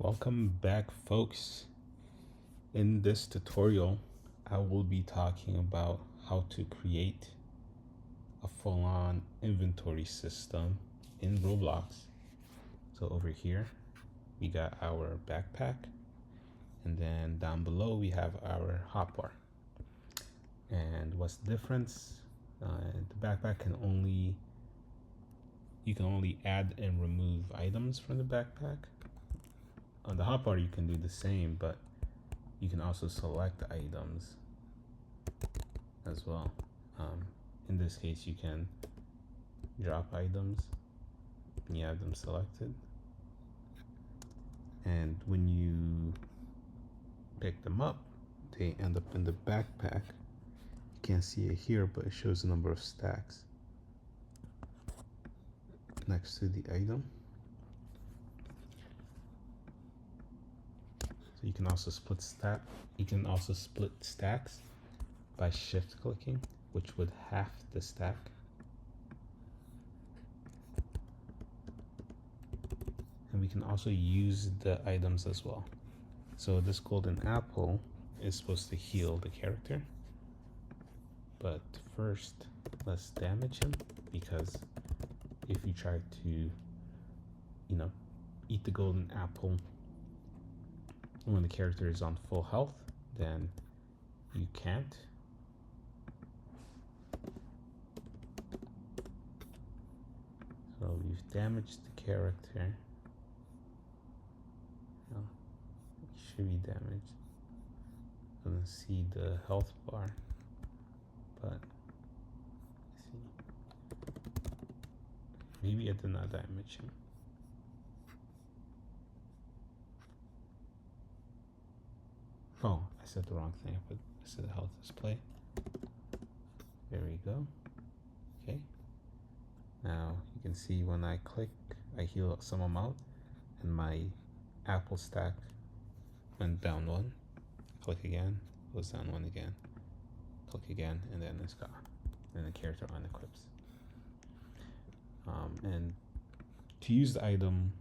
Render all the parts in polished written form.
Welcome back, folks. In this tutorial, I will be talking about how to create a full-on inventory system in Roblox. So over here, we got our backpack, and then down below we have our hotbar. And what's the difference? The backpack you can only add and remove items from the backpack. On the hotbar, you can do the same, but you can also select items as well. In this case, you can drop items and you have them selected. And when you pick them up, they end up in the backpack. You can't see it here, but it shows the number of stacks next to the item. So you can also split stacks by shift clicking, which would half the stack. And we can also use the items as well. So this golden apple is supposed to heal the character. But first, let's damage him, because if you try to, eat the golden apple when the character is on full health, then you can't. So we've damaged the character. It should be damaged. Doesn't see the health bar, but let's see. Maybe I did not damage him. Oh, I said the wrong thing. I said health display. There we go. Okay. Now you can see when I click, I heal some amount, and my apple stack went down one. Click again, goes down one again. Click again, and then it's gone. And the character unequips. And to use the item,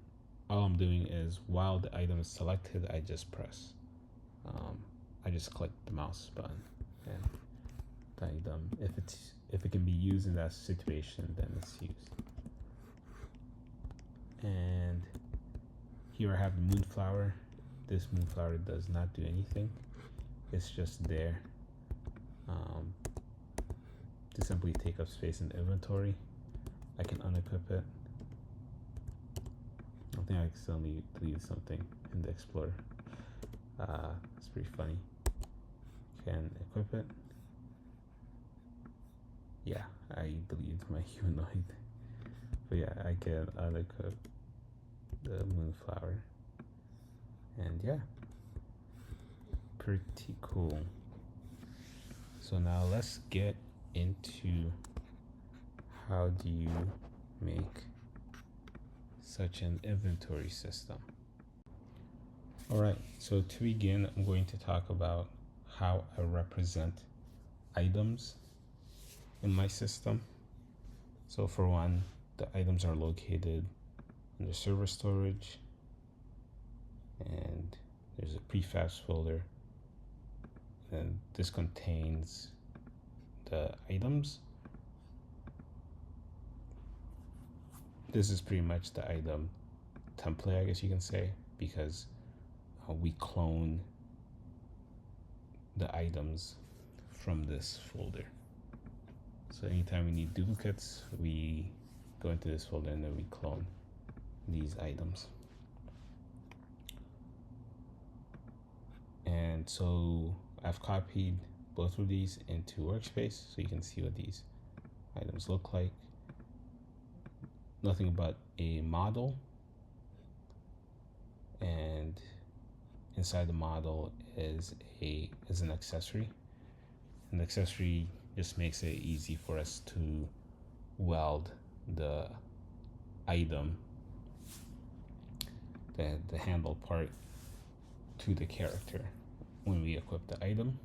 all I'm doing is while the item is selected, I just press. I just click the mouse button, and the item, if it can be used in that situation, then it's used. And here I have the moonflower. This moonflower does not do anything. It's just there to simply take up space in the inventory. I can unequip it. I think I accidentally deleted something in the Explorer. It's pretty funny. Can equip it. Yeah, I deleted my humanoid. But yeah, I can unequip the moonflower. And yeah, pretty cool. So now let's get into how do you make such an inventory system. Alright, so to begin, I'm going to talk about how I represent items in my system. So for one, the items are located in the server storage, and there's a prefabs folder, and this contains the items. This is pretty much the item template, I guess you can say, because we clone the items from this folder. So anytime we need duplicates, we go into this folder and then we clone these items. And so I've copied both of these into Workspace so you can see what these items look like. Nothing but a model, and inside the model is an accessory. And the accessory just makes it easy for us to weld the item, the handle part, to the character when we equip the item.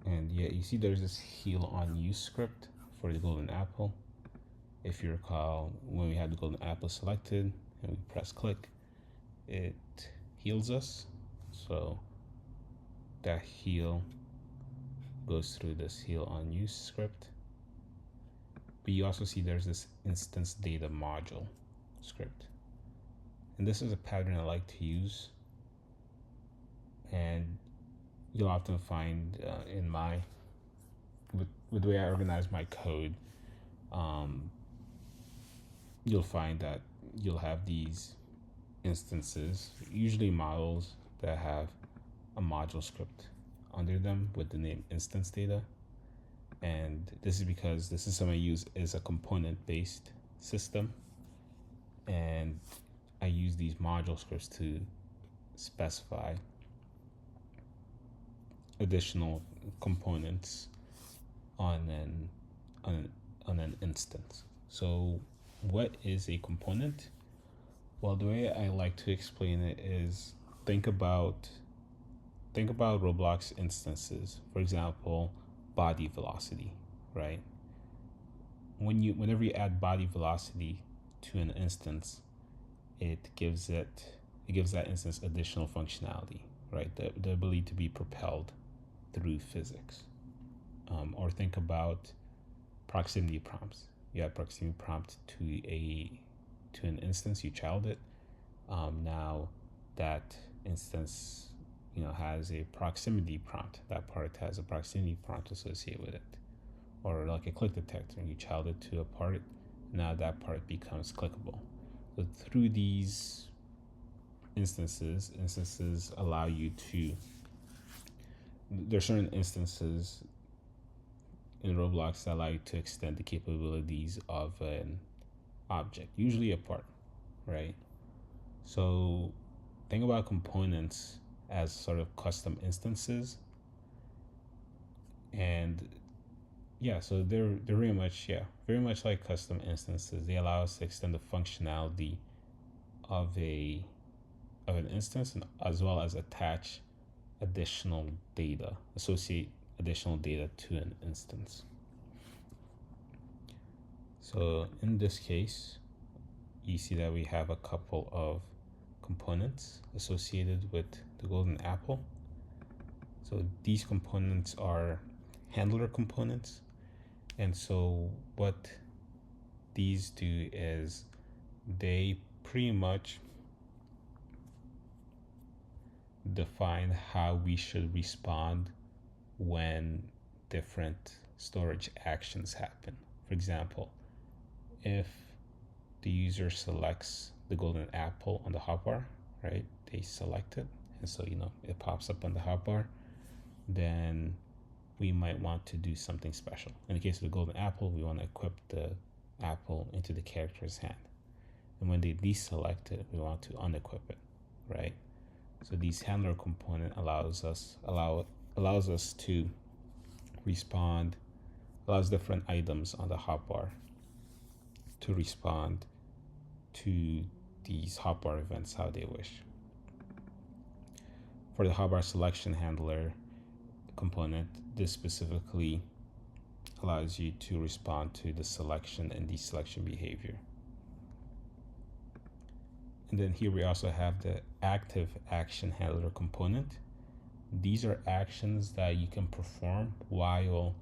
And yeah, you see there's this heal on use script for the golden apple. If you recall, when we had the golden apple selected and we press click, it heals us. So that heal goes through this heal on use script. But you also see there's this instance data module script. And this is a pattern I like to use. And you'll often find with the way I organize my code, you'll find that you'll have these instances, usually models that have a module script under them with the name instance data. And this is because the system I use is a component-based system. And I use these module scripts to specify additional components on an instance. So what is a component? Well, the way I like to explain it is think about Roblox instances. For example, body velocity, right? Whenever you add body velocity to an instance, it gives that instance additional functionality, right? The ability to be propelled through physics. Or think about proximity prompts. You add proximity prompt to an instance, you child it. Now that instance, has a proximity prompt. That part has a proximity prompt associated with it. Or like a click detector, you child it to a part. Now that part becomes clickable. So through these instances allow you to. There are certain instances in Roblox that allow you to extend the capabilities of an object, usually a part, right? So think about components as sort of custom instances. And yeah, so they're very much like custom instances. They allow us to extend the functionality of an instance, and as well as associate additional data to an instance. So in this case, you see that we have a couple of components associated with the golden apple. So these components are handler components. And so what these do is they pretty much define how we should respond when different storage actions happen. For example, if the user selects the golden apple on the hotbar, right? They select it, and so it pops up on the hotbar. Then we might want to do something special. In the case of the golden apple, we want to equip the apple into the character's hand. And when they deselect it, we want to unequip it, right? So these handler component allows us to respond, allows different items on the hotbar to respond to these hotbar events how they wish. For the hotbar selection handler component, this specifically allows you to respond to the selection and deselection behavior. And then here we also have the active action handler component. These are actions that you can perform while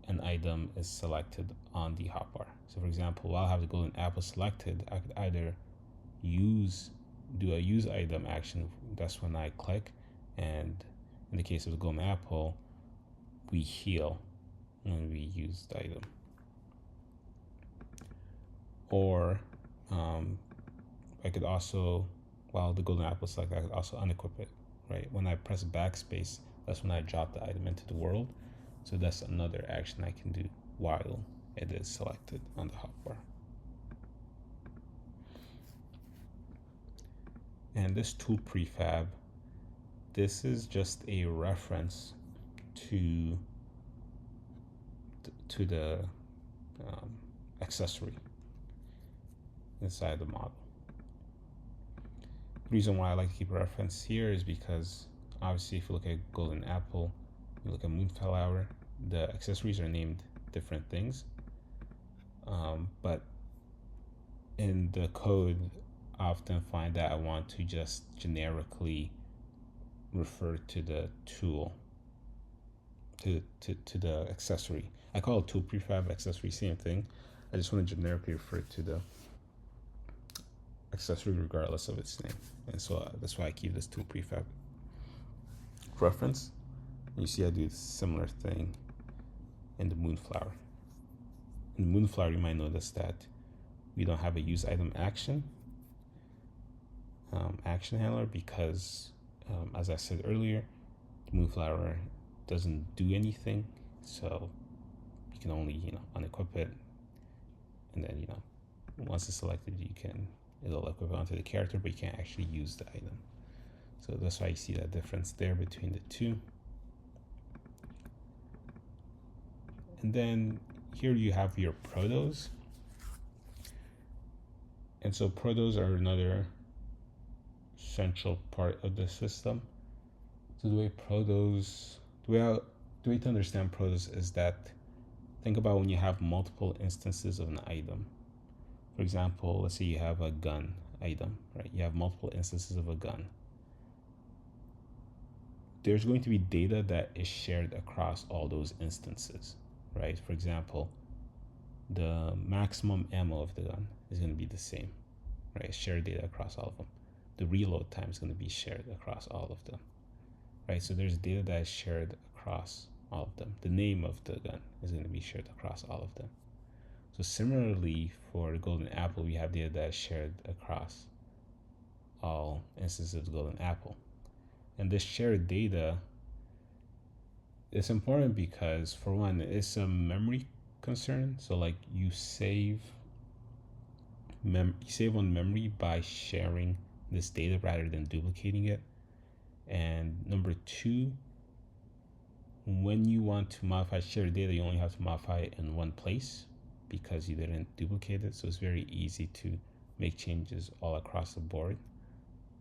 an item is selected on the hotbar. So for example, while I have the golden apple selected, I could either do a use item action. That's when I click, and in the case of the golden apple, we heal when we use the item. Or I could also, while the golden apple is selected, I could also unequip it, right? When I press backspace, that's when I drop the item into the world. So that's another action I can do while it is selected on the hotbar. And this tool prefab, this is just a reference to the accessory inside the model. The reason why I like to keep a reference here is because obviously if you look at golden apple, you look at moonflower, the accessories are named different things. But in the code, I often find that I want to just generically refer to the tool, to the accessory. I call it tool prefab, accessory, same thing. I just want to generically refer to the accessory regardless of its name. And so that's why I keep this tool prefab reference. You see I do a similar thing in the Moonflower. In the Moonflower, you might notice that we don't have a use item action handler because, as I said earlier, the Moonflower doesn't do anything. So you can only, unequip it. And then, once it's selected, it'll equip it onto the character, but you can't actually use the item. So that's why you see that difference there between the two. And then here you have your protos. And so protos are another central part of the system. So the way to understand protos is that, think about when you have multiple instances of an item. For example, let's say you have a gun item, right? You have multiple instances of a gun. There's going to be data that is shared across all those instances, right? For example, the maximum ammo of the gun is going to be the same, right? Shared data across all of them. The reload time is going to be shared across all of them, right? So there's data that is shared across all of them. The name of the gun is going to be shared across all of them. So similarly, for the golden apple, we have data that is shared across all instances of the golden apple. And this shared data is important because, for one, it's a memory concern. So like you save on memory by sharing this data rather than duplicating it. And number two, when you want to modify shared data, you only have to modify it in one place because you didn't duplicate it. So it's very easy to make changes all across the board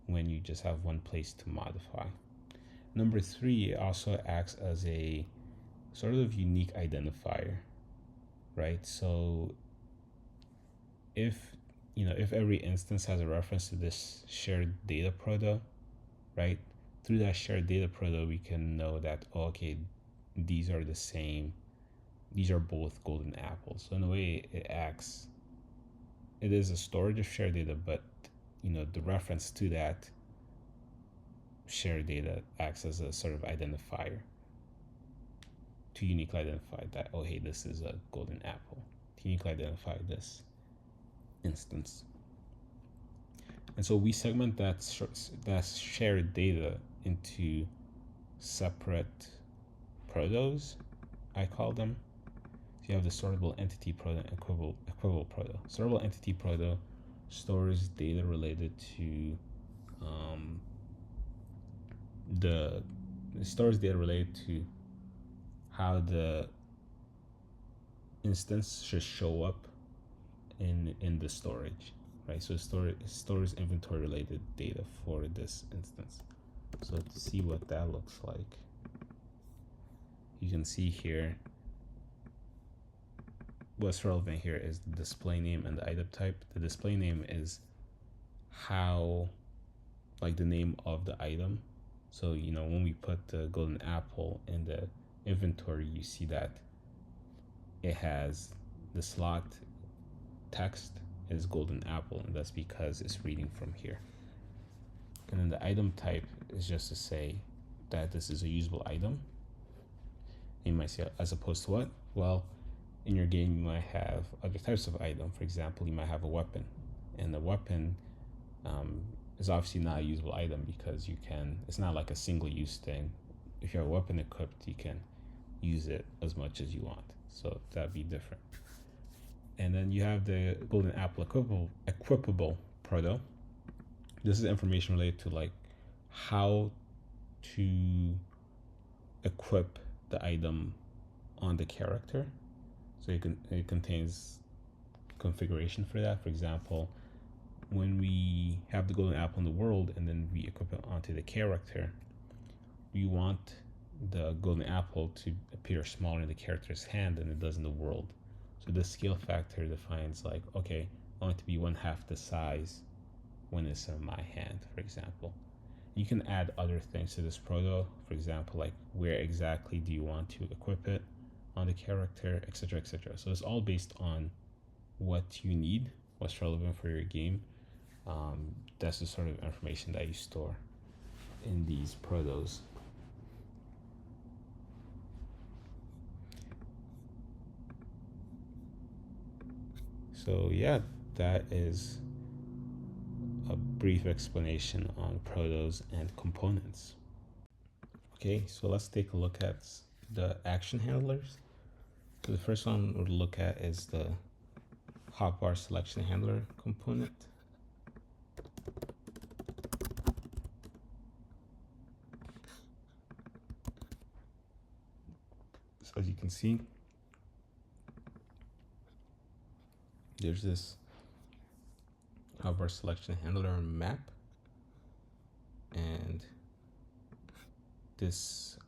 when you just have one place to modify. Number three, it also acts as a sort of unique identifier, right? So if every instance has a reference to this shared data proto, right? Through that shared data proto, we can know that, okay, these are the same. These are both golden apples. So in a way, it is a storage of shared data, but the reference to that shared data acts as a sort of identifier to uniquely identify that, oh, hey, this is a golden apple, to uniquely identify this instance. And so we segment that shared data into separate protos, I call them. So you have the sortable entity proto and equivalent proto. Sortable entity proto stores data related to how the instance should show up in the storage, right? So it stores inventory related data for this instance. So to see what that looks like, you can see here what's relevant here is the display name and the item type. The display name is the name of the item. So when we put the golden apple in the inventory, you see that it has the slot text is golden apple, and that's because it's reading from here. And then the item type is just to say that this is a usable item. You might say, as opposed to what? Well, in your game, you might have other types of item. For example, you might have a weapon, and the weapon is obviously not a usable item because it's not like a single use thing. If you have a weapon equipped, you can use it as much as you want. So that'd be different. And then you have the golden apple equipable proto. This is information related to how to equip the item on the character. So it contains configuration for that. For example, when we have the golden apple in the world and then we equip it onto the character, we want the golden apple to appear smaller in the character's hand than it does in the world. So So the scale factor defines like, okay, I want it to be 1/2 the size when it's in my hand, for example. You can add other things to this proto, for example, like where exactly do you want to equip it on the character, etc., etc. So it's all based on what you need, what's relevant for your game. That's the sort of information that you store in these protos. So yeah, that is a brief explanation on protos and components. Okay, so let's take a look at the action handlers. So the first one we'll look at is the hotbar selection handler component. So as you can see, there's this hotbar selection handler map, and this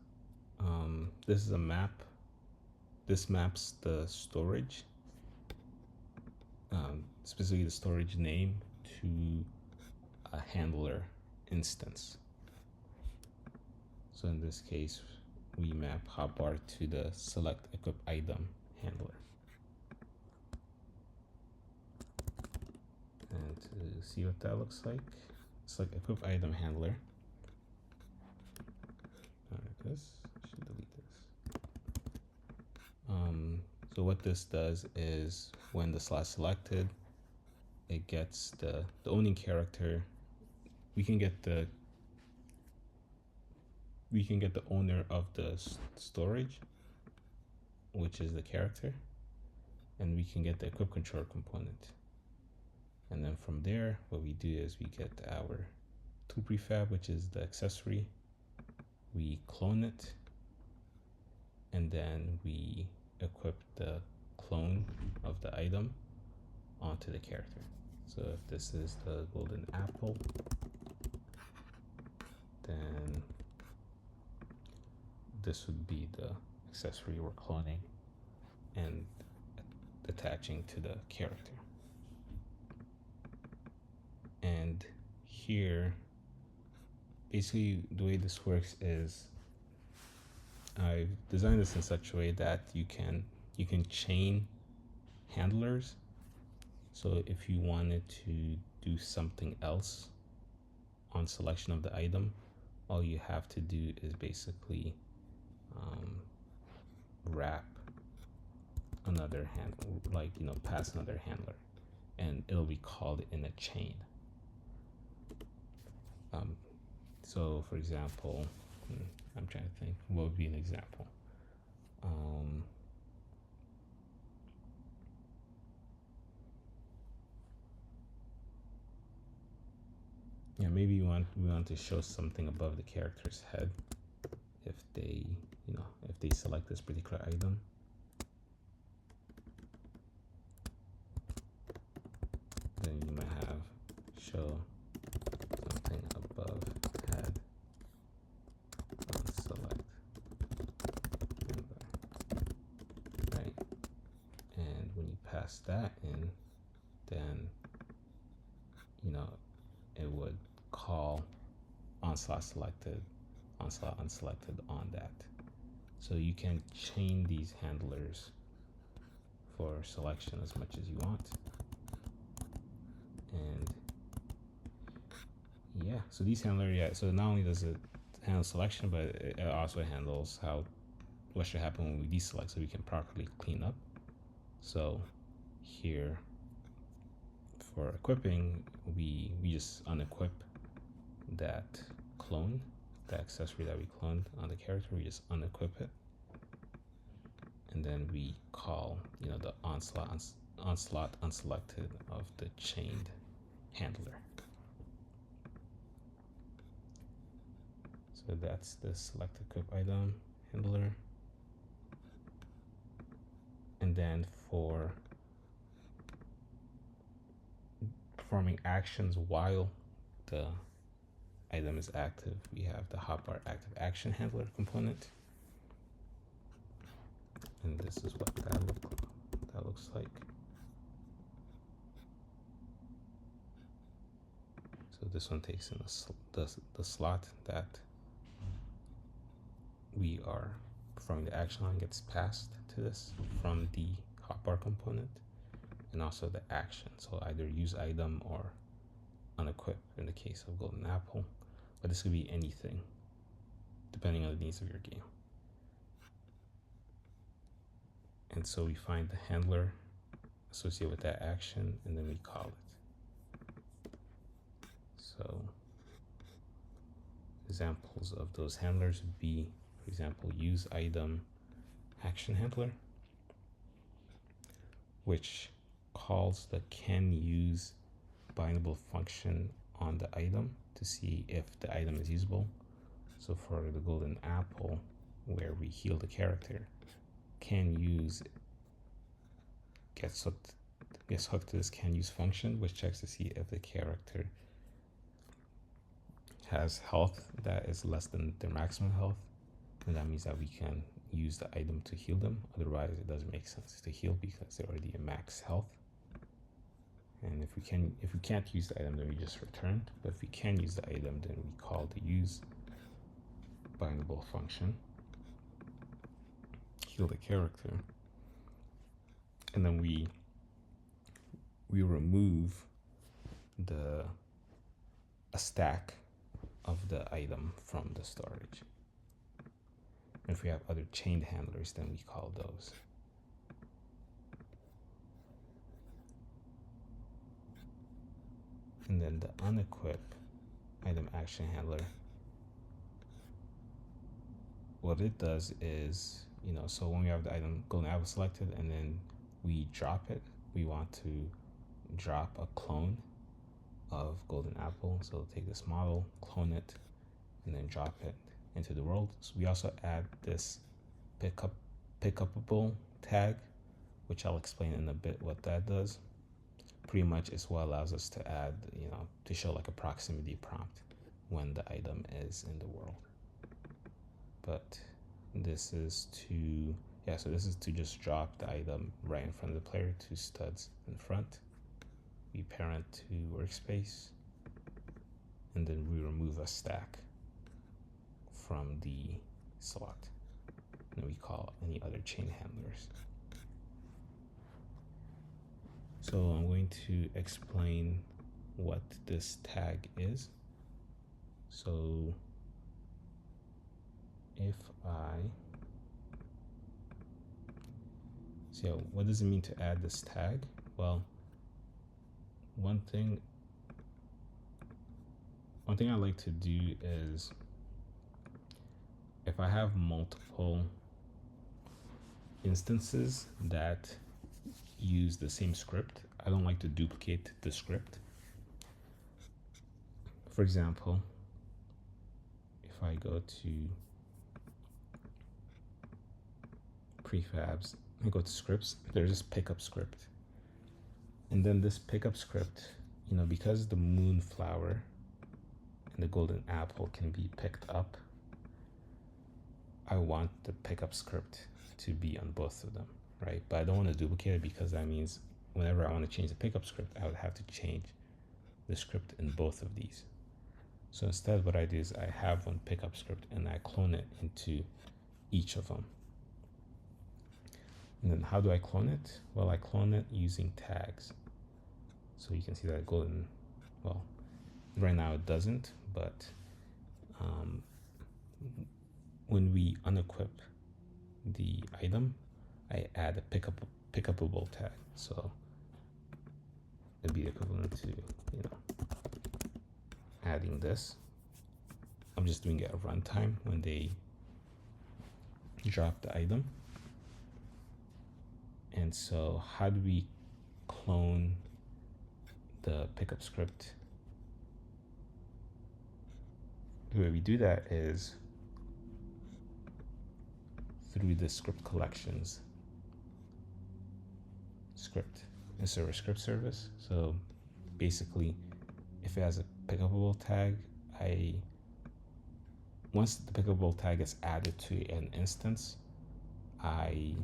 is a map. This maps the storage, specifically the storage name, to a handler instance. So in this case, we map hotbar to the select equip item handler. And to see what that looks like, select equip item handler. This should delete this. So what this does is when the slot selected, it gets the owning character. We can get the owner of the storage, which is the character, and we can get the equip controller component. And then from there, what we do is we get our tool prefab, which is the accessory. We clone it, and then we equip the clone of the item onto the character. So if this is the golden apple, then this would be the accessory we're cloning and attaching to the character. And here, basically the way this works is I've designed this in such a way that you can chain handlers. So if you wanted to do something else on selection of the item, all you have to do is basically wrap another handler, like, pass another handler, and it'll be called in a chain. So for example, I'm trying to think, what would be an example? Yeah, maybe we want to show something above the character's head if they, if they select this particular item. Then you might have show something above head on select handler, right? And when you pass that in, then it would call onslaught selected, onslaught unselected on that. So you can chain these handlers for selection as much as you want. And yeah, so these handlers, so not only does it handle selection, but it also handles what should happen when we deselect, so we can properly clean up. So here for equipping, we just unequip that clone, the accessory that we cloned on the character. We just unequip it, and then we call the onslaught unselected of the chained handler. So that's the select equip item handler. And then for performing actions while the item is active, we have the hotbar active action handler component. And this is what that that looks like. So this one takes in the slot that we are performing the action on, gets passed to this from the hotbar component, and also the action. So either use item or unequip in the case of golden apple, but this could be anything depending on the needs of your game. And so we find the handler associated with that action, and then we call it. So examples of those handlers would be, for example, use item action handler, which calls the can use bindable function on the item to see if the item is usable. So for the golden apple, where we heal the character, can use gets hooked to this can use function, which checks to see if the character has health that is less than their maximum health, and that means that we can use the item to heal them. Otherwise, it doesn't make sense to heal because they're already at max health. And if we can't use the item, then we just return. But if we can use the item, then we call the use bindable function, heal the character, and then we remove a stack of the item from the storage. And if we have other chained handlers, then we call those. And then the unequip item action handler, what it does is, so when we have the item golden apple selected and then we drop it, we want to drop a clone of golden apple. So take this model, clone it, and then drop it into the world. So we also add this pickupable tag, which I'll explain in a bit what that does. Pretty much is what allows us to add, to show like a proximity prompt when the item is in the world. But this is to just drop the item right in front of the player, two studs in front. We parent to workspace, and then we remove a stack from the slot. And we call any other chain handlers. So I'm going to explain what this tag is. So what does it mean to add this tag? Well, one thing I like to do is, if I have multiple instances that use the same script, I don't like to duplicate the script. For example, if I go to prefabs, I go to scripts, there's this pickup script. And then this pickup script, because the moonflower and the golden apple can be picked up, I want the pickup script to be on both of them, right? But I don't want to duplicate it, because that means whenever I want to change the pickup script, I would have to change the script in both of these. So instead, what I do is I have one pickup script and I clone it into each of them. And then how do I clone it? Well, I clone it using tags. So you can see that right now it doesn't, but when we unequip the item, I add a pickupable tag. So it'd be equivalent to, adding this. I'm just doing it at runtime when they drop the item. And so how do we clone the pickup script? The way we do that is through the script collections script in server script service. So basically, if it has a pickupable tag, once the pickupable tag is added to an instance, I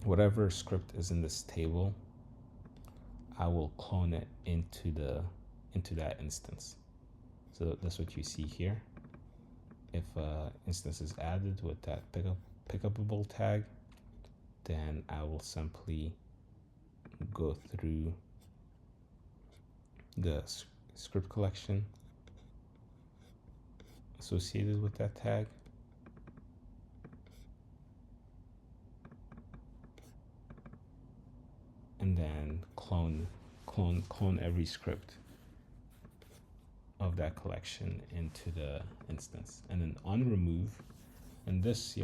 whatever script is in this table, I will clone it into that instance. So that's what you see here. If instance is added with that pickupable tag, then I will simply go through the script collection associated with that tag, and then clone every script of that collection into the instance, and then on remove. And this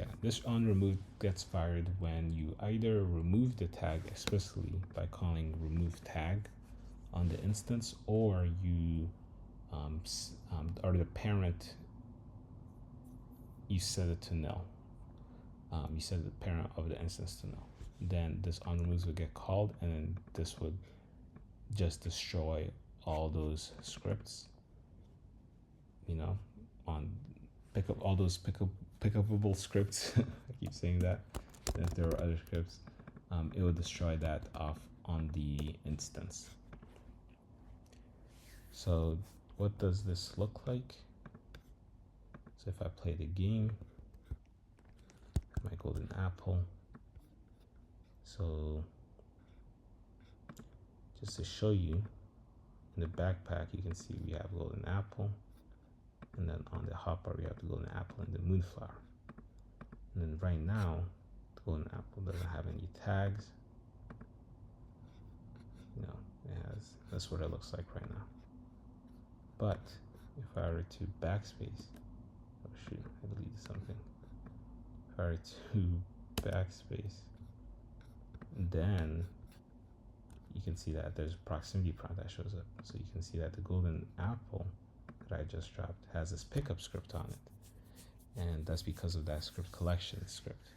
on remove gets fired when you either remove the tag explicitly by calling remove tag on the instance, or you or the parent, you set it to null. You set the parent of the instance to null. Then this on removes would get called, and then this would just destroy all those scripts. You know, on pick up all those pickupable scripts. I keep saying that. And if there were other scripts, it would destroy that off on the instance. So what does this look like? So if I play the game, my golden apple. So just to show you, in the backpack, you can see we have golden apple. And then on the hopper, we have the golden apple and the moonflower. And then right now, the golden apple doesn't have any tags. You know, that's what it looks like right now. But if I were to backspace, oh shoot, I deleted something. If I were to backspace, then you can see that there's a proximity prompt that shows up. So you can see that the golden apple that I just dropped has this pickup script on it. And that's because of that script collection script.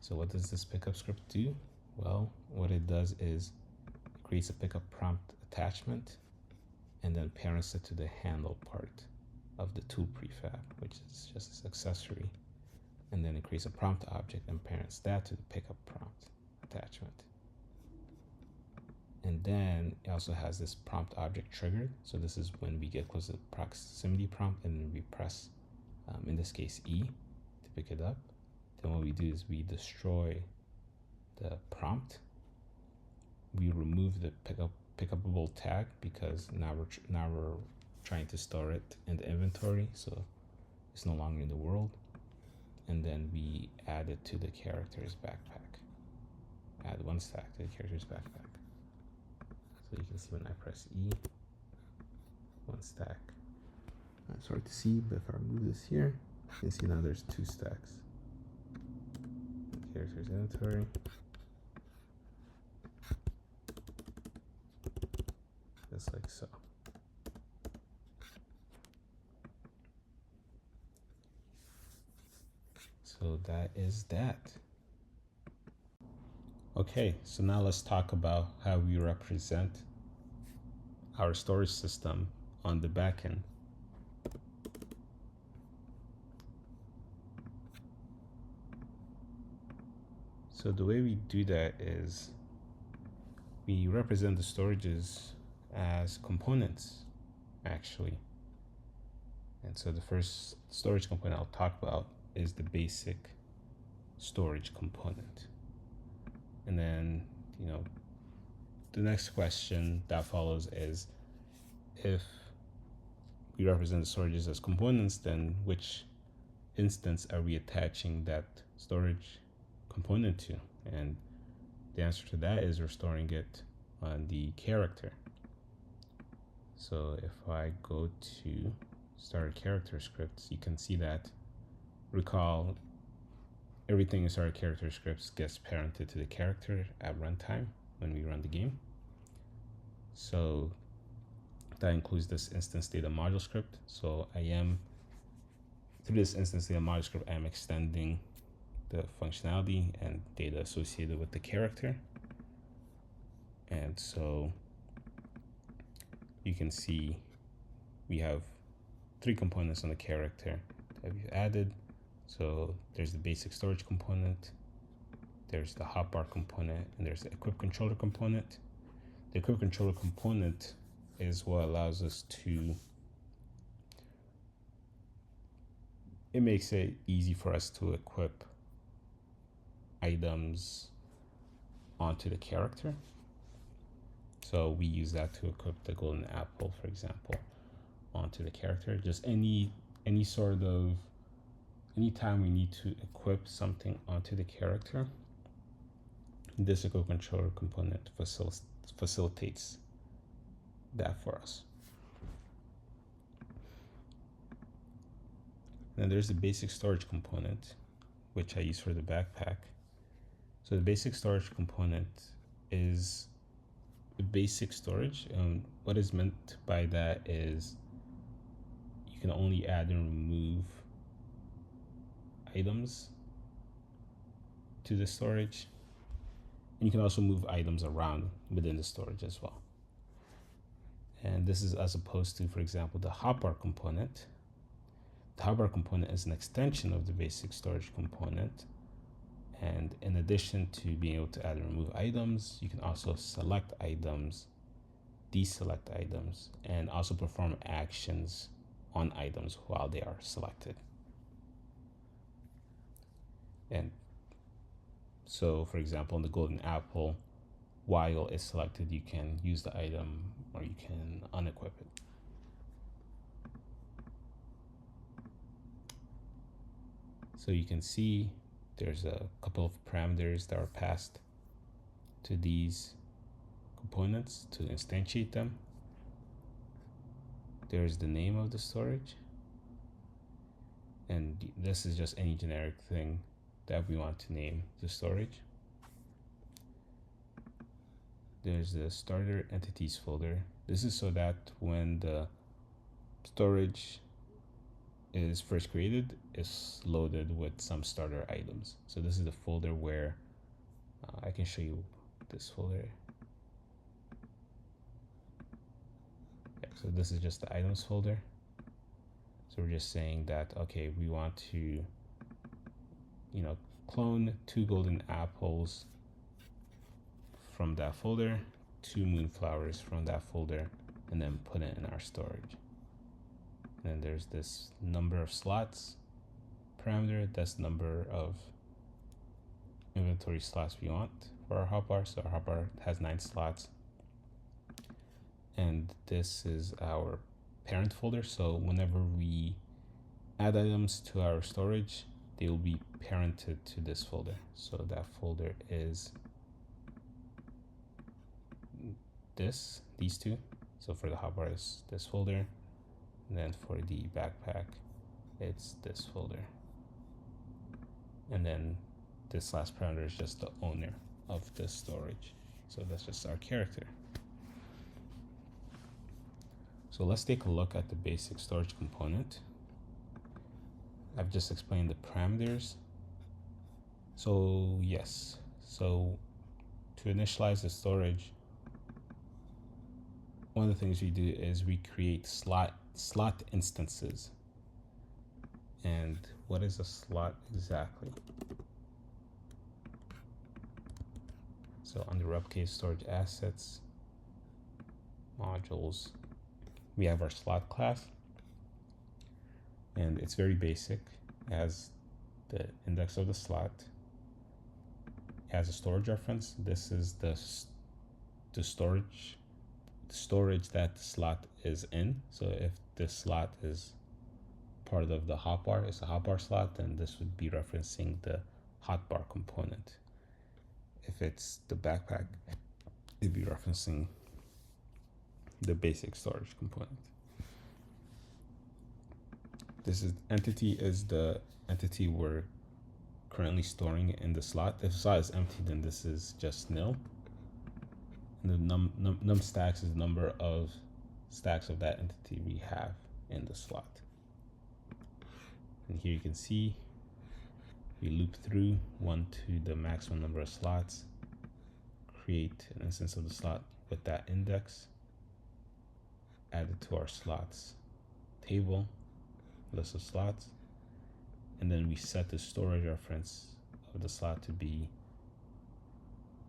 So what does this pickup script do? Well, what it does is it creates a pickup prompt attachment and then parents it to the handle part of the tool prefab, which is just this accessory. And then it creates a prompt object and parents that to the pickup prompt attachment. And then it also has this prompt object triggered. So this is when we get close to the proximity prompt and we press, in this case, E to pick it up. Then what we do is we destroy the prompt. We remove the pickupable tag because now we're trying to store it in the inventory, so it's no longer in the world. And then we add it to the character's backpack. Add one stack to the character's backpack. So you can see when I press E, one stack. It's hard to see, but if I remove this here, you can see now there's two stacks. The character's inventory. Just like so. So that is that. Okay, so now let's talk about how we represent our storage system on the backend. So the way we do that is we represent the storages as components, actually. And so the first storage component I'll talk about is the basic storage component. And then, you know, the next question that follows is, if we represent the storages as components, then which instance are we attaching that storage component to? And the answer to that is we're storing it on the character. So if I go to start character scripts, you can see that, recall, everything in starter character scripts gets parented to the character at runtime when we run the game. So that includes this instance data module script. So through this instance data module script, I'm extending the functionality and data associated with the character. And so you can see we have 3 components on the character that we've added. So there's the basic storage component, there's the hotbar component, and there's the equip controller component. The equip controller component is what allows us to, it makes it easy for us to equip items onto the character. So we use that to equip the golden apple, for example, onto the character. Just any sort of, anytime we need to equip something onto the character, this equip controller component facilitates that for us. Then there's the basic storage component, which I use for the backpack. So the basic storage component is the basic storage, and what is meant by that is you can only add and remove items to the storage, and you can also move items around within the storage as well. And this is as opposed to, for example, the hotbar component. The hotbar component is an extension of the basic storage component. And in addition to being able to add and remove items, you can also select items, deselect items, and also perform actions on items while they are selected. And so, for example, in the golden apple, while it's selected, you can use the item or you can unequip it. So you can see there's a couple of parameters that are passed to these components to instantiate them. There's the name of the storage, and this is just any generic thing that we want to name the storage. There's the starter entities folder. This is so that when the storage is first created, it's loaded with some starter items. So this is the folder where I can show you this folder. Yeah, so this is just the items folder. So we're just saying that, okay, we want to, clone 2 golden apples from that folder, 2 moonflowers from that folder, and then put it in our storage. And there's this number of slots parameter. That's the number of inventory slots we want for our hotbar. So our hotbar has 9 slots. And this is our parent folder. So whenever we add items to our storage, they will be parented to this folder. So that folder is these two. So for the hotbar, it's this folder. And then for the backpack, it's this folder. And then this last parameter is just the owner of the storage. So that's just our character. So let's take a look at the basic storage component. I've just explained the parameters. So yes, so to initialize the storage, one of the things we do is we create slot instances. And what is a slot exactly? So under Replicate Storage Assets, Modules, we have our slot class. And it's very basic. It has the index of the slot. It has a storage reference. This is the storage that the slot is in. So if this slot is part of the hotbar, it's a hotbar slot, then this would be referencing the hotbar component. If it's the backpack, it'd be referencing the basic storage component. This entity is the entity we're currently storing in the slot. If the slot is empty, then this is just nil. And the num stacks is the number of stacks of that entity we have in the slot. And here you can see we loop through 1 to the maximum number of slots, create an instance of the slot with that index, add it to our slots table, list of slots, and then we set the storage reference of the slot to be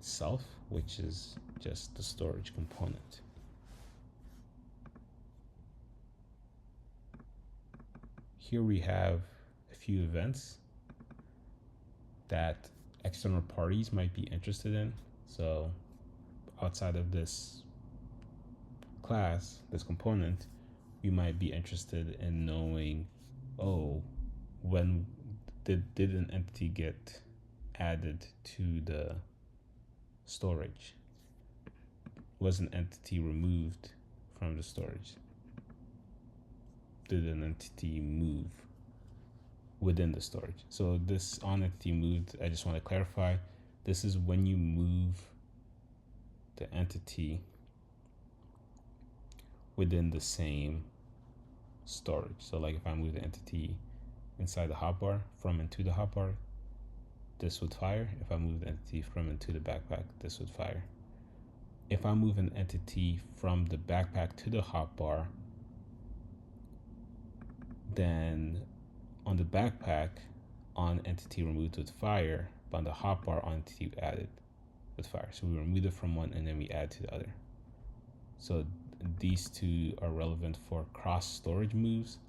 itself, which is just the storage component. Here we have a few events that external parties might be interested in. So outside of this class, this component, we might be interested in knowing, oh, when did an entity get added to the storage? Was an entity removed from the storage? Did an entity move within the storage? So this on entity moved, I just want to clarify, this is when you move the entity within the same storage. So like if I move the entity inside the hotbar from and to the hotbar, this would fire. If I move the entity from and to the backpack, this would fire. If I move an entity from the backpack to the hotbar, then on the backpack, on entity removed would fire, but on the hotbar, on entity added would fire. So we remove it from one and then we add to the other. So these two are relevant for cross storage moves.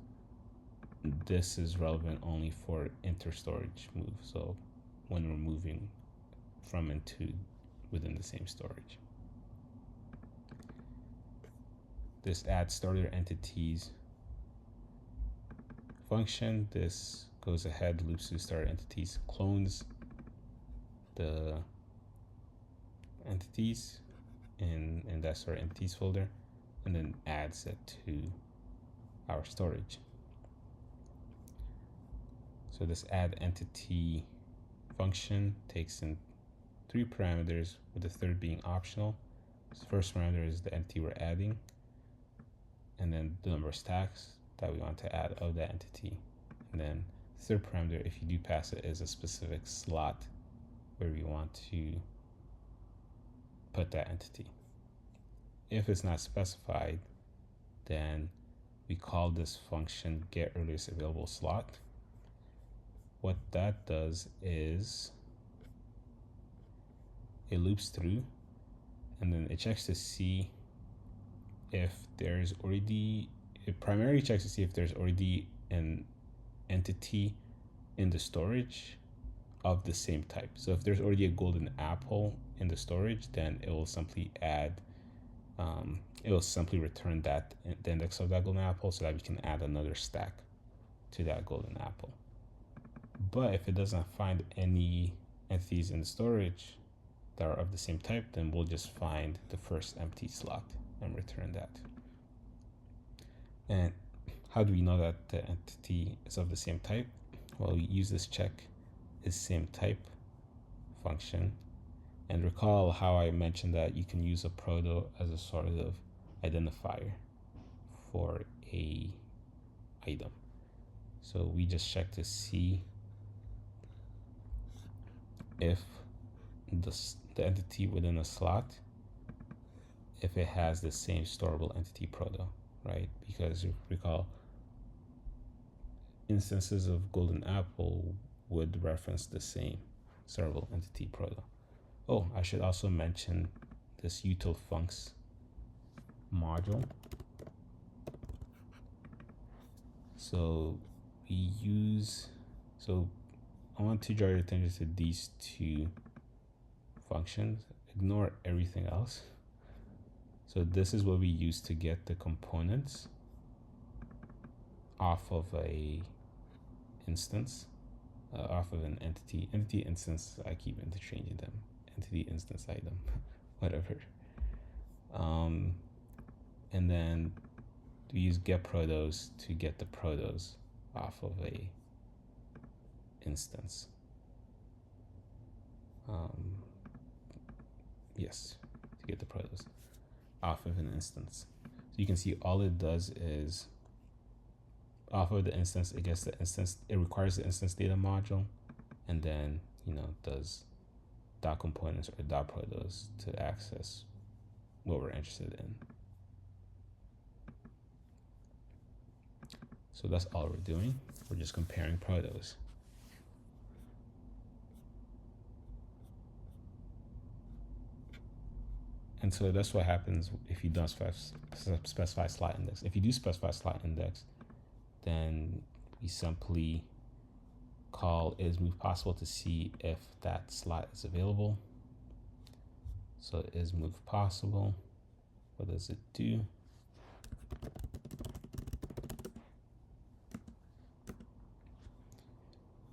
This is relevant only for inter-storage moves. So when we're moving from and to within the same storage. This add starter entities function, this goes ahead, loops through starter entities, clones the entities in that starter entities folder, and then adds it to our storage. So this add entity function takes in 3 parameters, with the third being optional. So the first parameter is the entity we're adding, and then the number of stacks that we want to add of that entity. And then the third parameter, if you do pass it, is a specific slot where we want to put that entity. If it's not specified, then we call this function get earliest available slot. What that does is it loops through and then it checks to see if there's already, it primarily checks to see if there's already an entity in the storage of the same type. So if there's already a golden apple in the storage, then it will simply add, it will simply return that, the index of that golden apple, so that we can add another stack to that golden apple. But if it doesn't find any entities in the storage that are of the same type, then we'll just find the first empty slot and return that. And how do we know that the entity is of the same type? Well, we use this check is same type function. And recall how I mentioned that you can use a proto as a sort of identifier for a item. So we just check to see if the entity within a slot, if it has the same storable entity proto, right? Because if recall, instances of golden apple would reference the same storable entity proto. Oh, I should also mention this util funcs module. So I want to draw your attention to these two functions. Ignore everything else. So this is what we use to get the components off of a instance, off of an entity instance. I keep interchanging them. Entity instance item, whatever. And then we use get protos to get the protos off of a instance. Yes, to get the protos off of an instance. So you can see all it does is off of the instance, it gets the instance, it requires the instance data module, and then does dot components or dot protos to access what we're interested in. So that's all we're doing. We're just comparing protos. And so that's what happens if you don't specify slot index. If you do specify slot index, then we simply call isMovePossible to see if that slot is available. So isMovePossible, what does it do?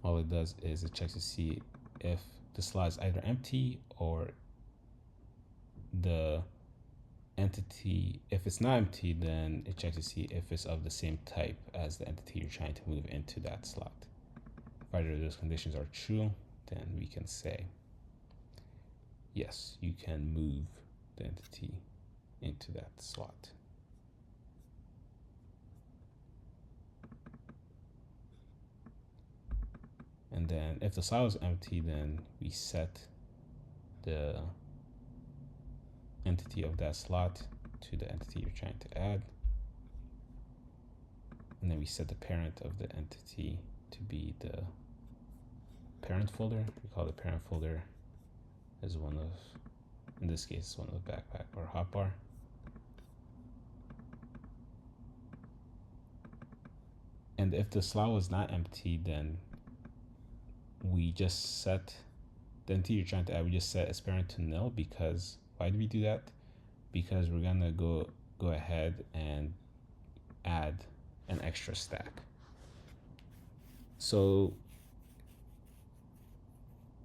All it does is it checks to see if the slot is either empty or the entity. If it's not empty, then it checks to see if it's of the same type as the entity you're trying to move into that slot. If either of those conditions are true, then we can say, yes, you can move the entity into that slot. And then if the slot is empty, then we set the entity of that slot to the entity you're trying to add. And then we set the parent of the entity to be the parent folder. We call the parent folder as one of, in this case, one of the backpack or hotbar. And if the slot was not empty, then we just set the entity you're trying to add, we just set its parent to nil. Because why do we do that? Because we're gonna go ahead and add an extra stack. So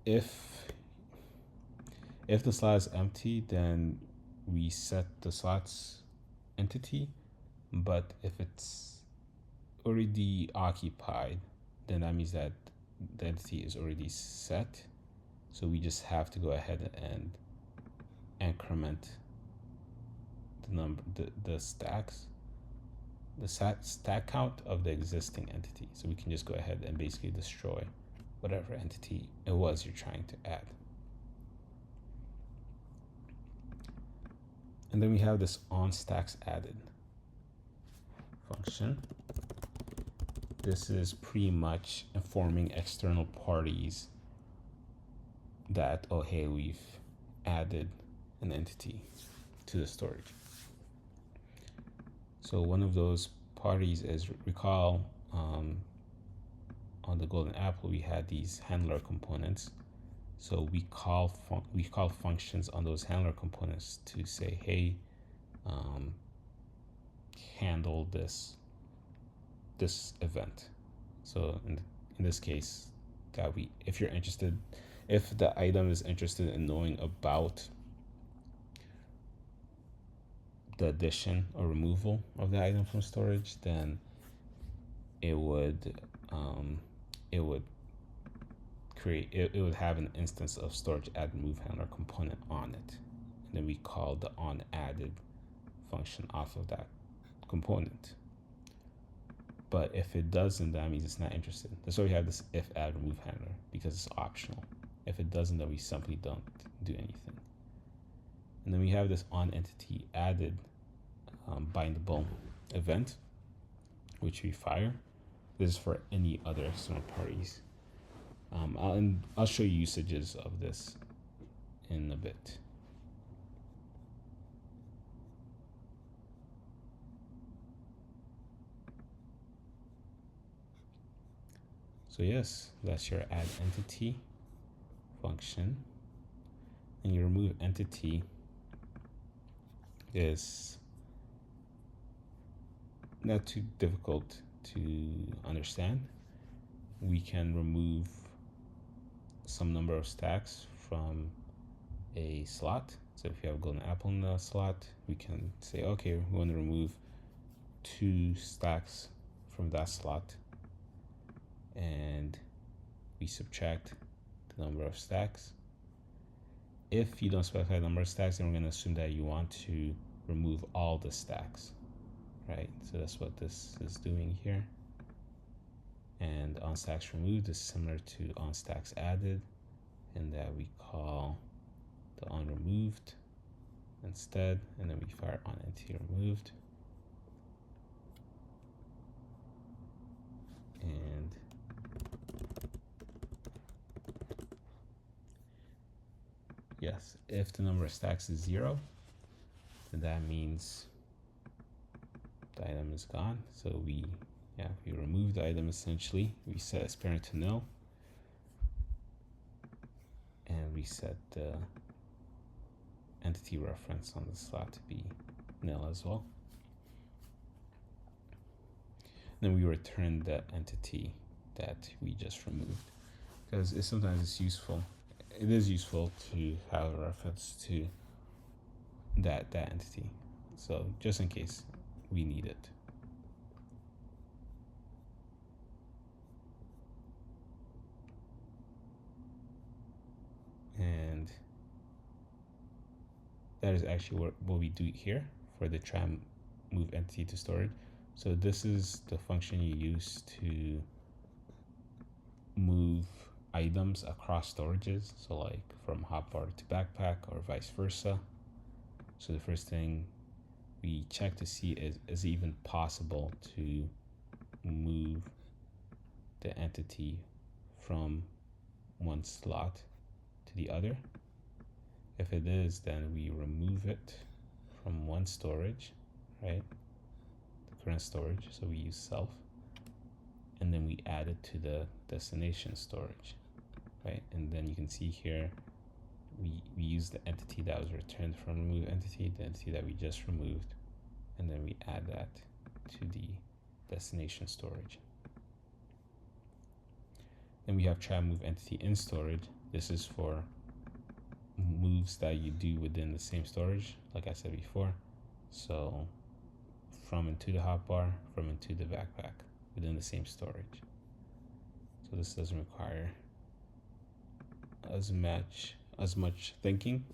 if the slot is empty, then we set the slot's entity, but if it's already occupied, then that means that the entity is already set. So we just have to go ahead and increment the number, the stacks, the stack count of the existing entity. So we can just go ahead and basically destroy whatever entity it was you're trying to add. And then we have this onStacksAdded function. This is pretty much informing external parties that, oh, hey, we've added an entity to the storage. So one of those parties is, recall, on the Golden Apple, we had these handler components. So we call functions on those handler components to say, hey, handle this event. So in this case, that if you're interested, if the item is interested in knowing about the addition or removal of the item from storage, then it would have an instance of storage add move handler component on it, and then we call the onAdded function off of that component. But if it doesn't, that means it's not interested. That's why we have this if add remove handler, because it's optional. If it doesn't, then we simply don't do anything. And then we have this onEntityAdded bindable event, which we fire. This is for any other external parties. I'll show you usages of this in a bit. So yes, that's your add entity function. And your remove entity is not too difficult to understand. We can remove some number of stacks from a slot. So if you have a golden apple in the slot, we can say, okay, we want to remove 2 stacks from that slot, and we subtract the number of stacks. If you don't specify the number of stacks, then we're going to assume that you want to remove all the stacks, right? So that's what this is doing here. And onStacksRemoved is similar to onStacksAdded, in that we call the onRemoved instead, and then we fire onEntityRemoved. And yes, if the number of stacks is 0, then that means the item is gone. So we remove the item essentially. We set its parent to nil, and we set the entity reference on the slot to be nil as well. Then we return the entity that we just removed, because sometimes it's useful. It is useful to have a reference to that entity. So just in case we need it. And that is actually what we do here for the try and move entity to storage. So this is the function you use to move items across storages. So like from hotbar to backpack or vice versa. So the first thing we check to see is it even possible to move the entity from one slot to the other. If it is, then we remove it from one storage, right? The current storage, so we use self, and then we add it to the destination storage, right? And then you can see here, we use the entity that was returned from remove entity, the entity that we just removed, and then we add that to the destination storage. Then we have try and move entity in storage. This is for moves that you do within the same storage, like I said before. So from into the hotbar, from into the backpack within the same storage. So this doesn't require as much thinking.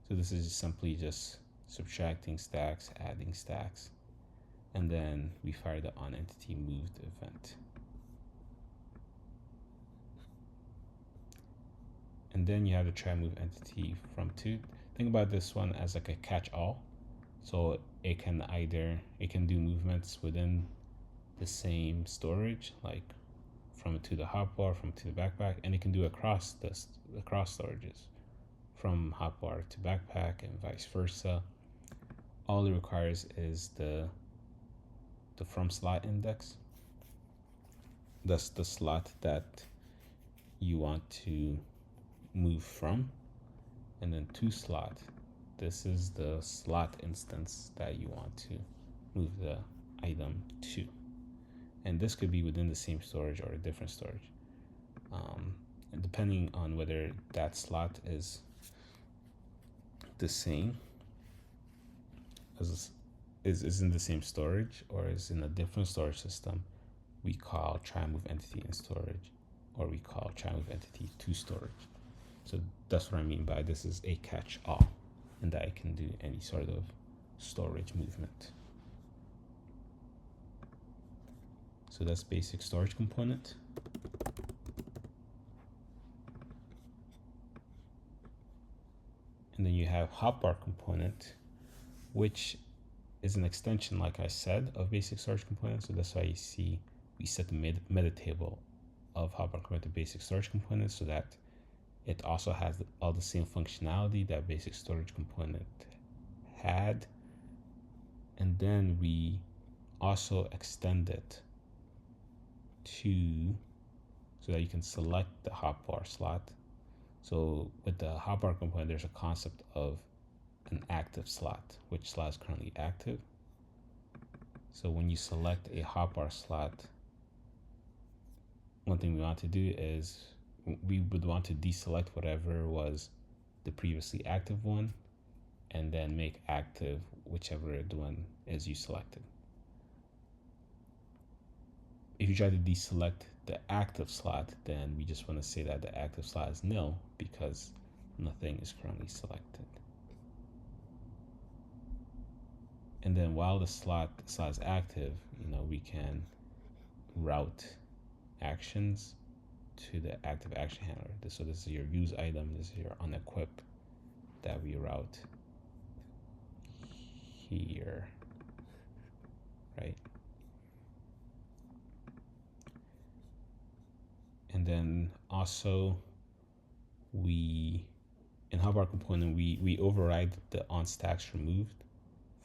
So this is simply just subtracting stacks, adding stacks, and then we fire the onEntity moved event. And then you have the try move entity from to. Think about this one as like a catch-all. So it can do movements within the same storage, like from to the hotbar, from to the backpack, and it can do across storages, from hotbar to backpack and vice versa. All it requires is the from slot index. That's the slot that you want to move from, and then to slot. This is the slot instance that you want to move the item to. And this could be within the same storage or a different storage. And depending on whether that slot is the same, is in the same storage or is in a different storage system, we call try and move entity in storage, or we call try and move entity to storage. So that's what I mean by this is a catch-all, and that it can do any sort of storage movement. So that's basic storage component. And then you have hotbar component, which is an extension, like I said, of basic storage component. So that's why you see we set the meta table of hotbar component to basic storage component, so that it also has all the same functionality that basic storage component had. And then we also extend it to, so that you can select the hotbar slot. So with the hotbar component, there's a concept of an active slot, which slot is currently active. So when you select a hotbar slot, one thing we want to do is we would want to deselect whatever was the previously active one, and then make active whichever one is you selected. If you try to deselect the active slot, then we just want to say that the active slot is nil because nothing is currently selected. And then while the slot is active, we can route actions to the active action handler. So this is your use item, this is your unequip that we route here, right? And then also in hotbar component, we override the onStacks removed.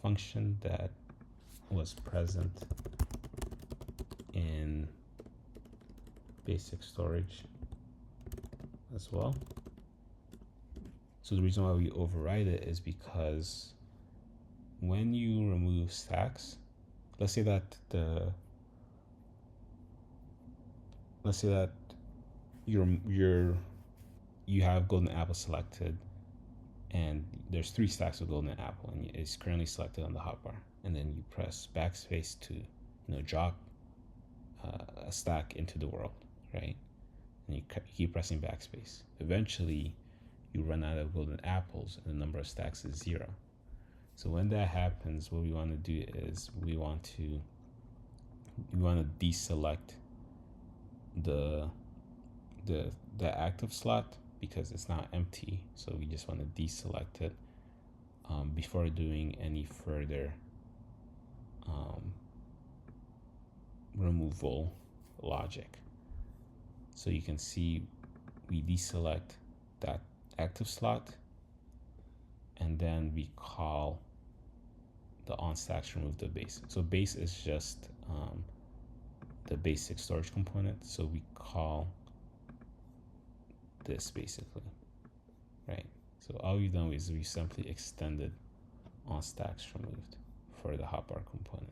function that was present in basic storage as well. So the reason why we override it is because when you remove stacks, let's say that you have golden apple selected, and there's 3 stacks of golden apple, and it's currently selected on the hotbar, and then you press backspace to drop a stack into the world, right? And you keep pressing backspace. Eventually, you run out of golden apples, and the number of stacks is 0. So when that happens, what we want to do is we want to deselect the active slot because it's not empty. So we just want to deselect it before doing any further removal logic. So you can see we deselect that active slot, and then we call the onStacks remove the base. So base is just the basic storage component. So we call this basically, right? So all we've done is we simply extended onStacks removed for the hotbar component.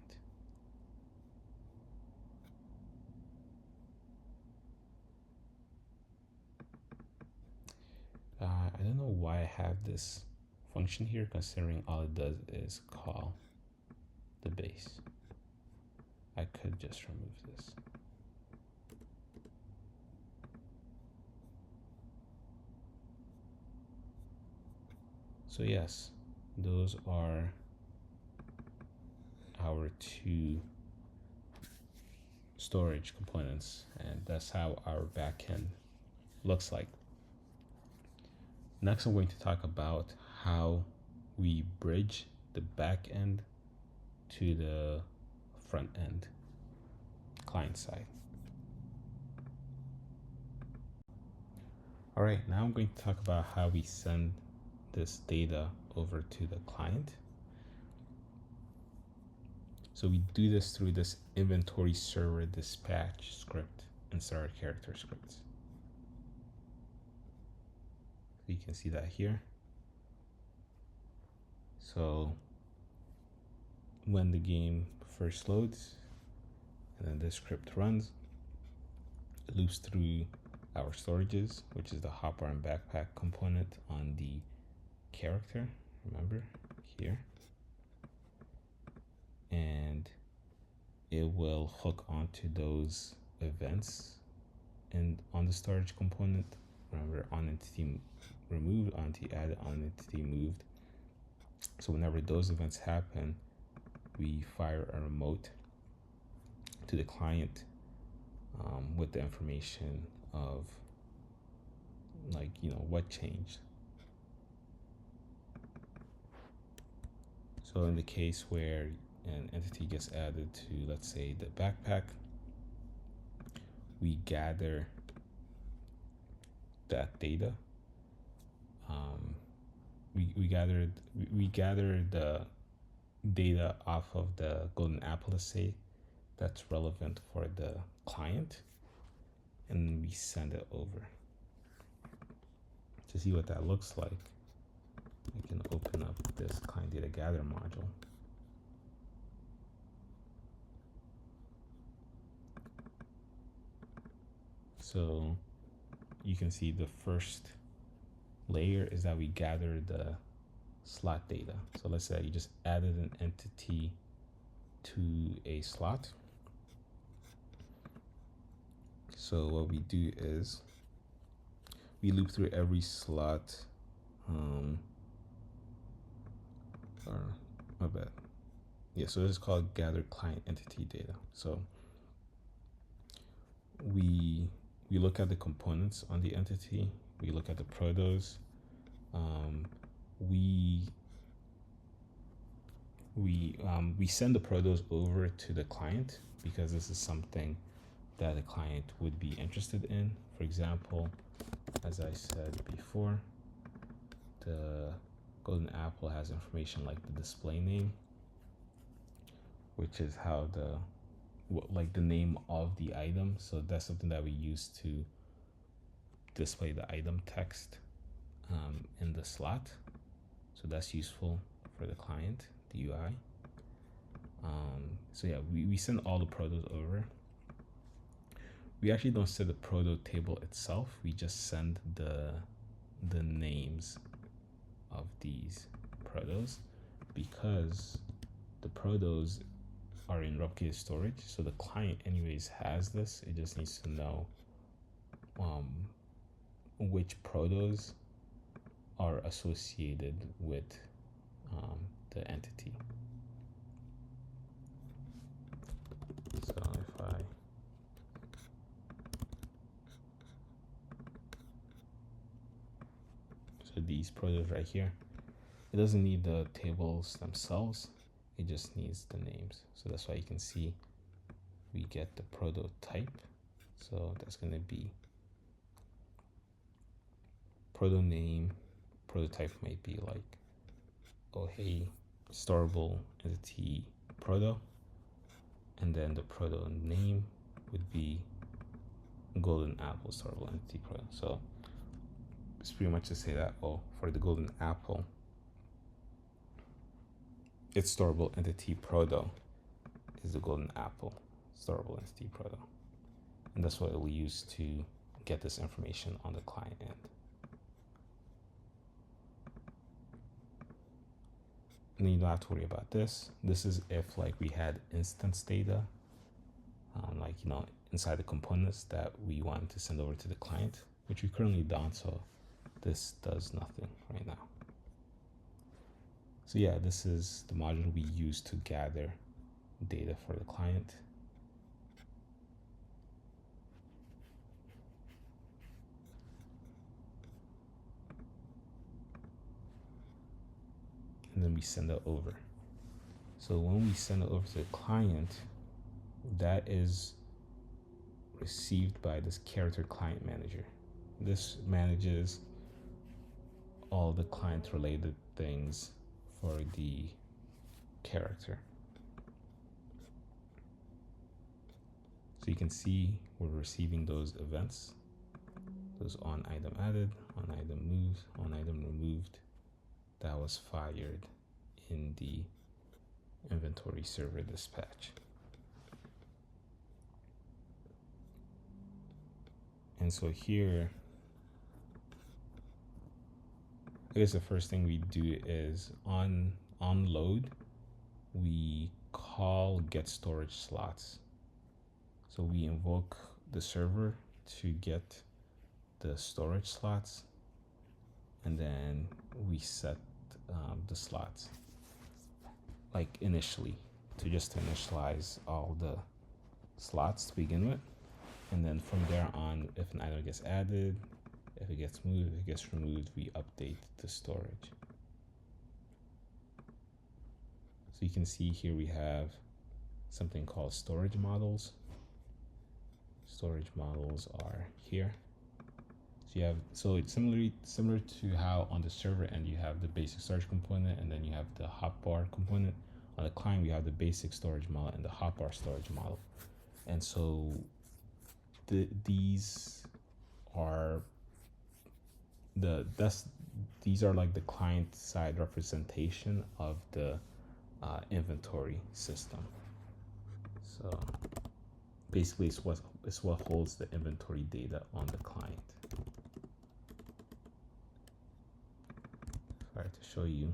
I don't know why I have this function here, considering all it does is call the base. I could just remove this. So yes, those are our 2 storage components, and that's how our backend looks like. Next, I'm going to talk about how we bridge the back end to the front end client side. All right, now I'm going to talk about how we send this data over to the client. So we do this through this inventory server dispatch script inside our character scripts. You can see that here. So when the game first loads and then this script runs, it loops through our storages, which is the hotbar and backpack component on the character, remember here, and it will hook onto those events and on the storage component. Remember, on entity removed, on entity added, on entity moved. So whenever those events happen, we fire a remote to the client with the information of what changed. So in the case where an entity gets added to, let's say, the backpack, we gather that data. We gather the data off of the golden apple, let's say, that's relevant for the client, and we send it over. To see what that looks like, I can open up this client data gather module. So you can see the first layer is that we gather the slot data. So let's say you just added an entity to a slot. So what we do is we loop through every slot, or my bad. Yeah, so this is called gather client entity data. So we look at the components on the entity, we look at the protos, we send the protos over to the client because this is something that the client would be interested in. For example, as I said before, the golden apple has information like the display name, which is how like the name of the item. So that's something that we use to display the item text in the slot. So that's useful for the client, the UI. So yeah, we send all the protos over. We actually don't set the proto table itself. We just send the names of these protos, because the protos are in replicated storage. So the client anyways has this. It just needs to know which protos are associated with the entity. So if I these protos right here, it doesn't need the tables themselves, it just needs the names. So that's why you can see we get the prototype. So that's going to be proto name. Prototype might be like, oh hey, storable entity proto, and then the proto name would be golden apple storable entity proto. So it's pretty much to say that, oh, for the golden apple, its storable entity proto is the golden apple storable entity proto. And that's what we use to get this information on the client end. And then you don't have to worry about this. This is if like we had instance data, like, you know, inside the components that we want to send over to the client, which we currently don't. So this does nothing right now. So yeah, this is the module we use to gather data for the client. And then we send it over. So when we send it over to the client, that is received by this character client manager. This manages all the client related things for the character. So you can see we're receiving those events, those on item added, on item moved, on item removed. That was fired in the inventory server dispatch. And so here, I guess the first thing we do is on load, we call get storage slots. So we invoke the server to get the storage slots, and then we set the slots like initially to initialize all the slots to begin with. And then from there on, if an item gets added, if it gets moved, if it gets removed, we update the storage. So you can see here we have something called storage models. Storage models are here. So it's similar to how on the server end you have the basic storage component, and then you have the hotbar component. On the client, we have the basic storage model and the hotbar storage model. And so these are these are like the client side representation of the inventory system. So basically it's what holds the inventory data on the client. If I were to show you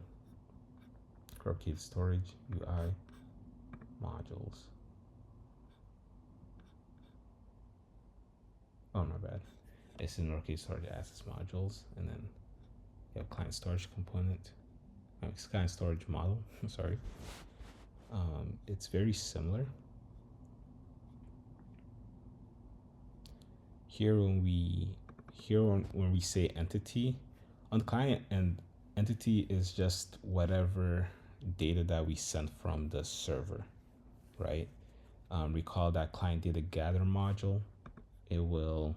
replicated storage UI modules. Oh, my bad. It's in replicated storage access modules, and then you have client storage component. It's client storage model. Sorry. It's very similar. Here when we say entity on the client, and entity is just whatever data that we sent from the server, right? Recall that client data gather module. It will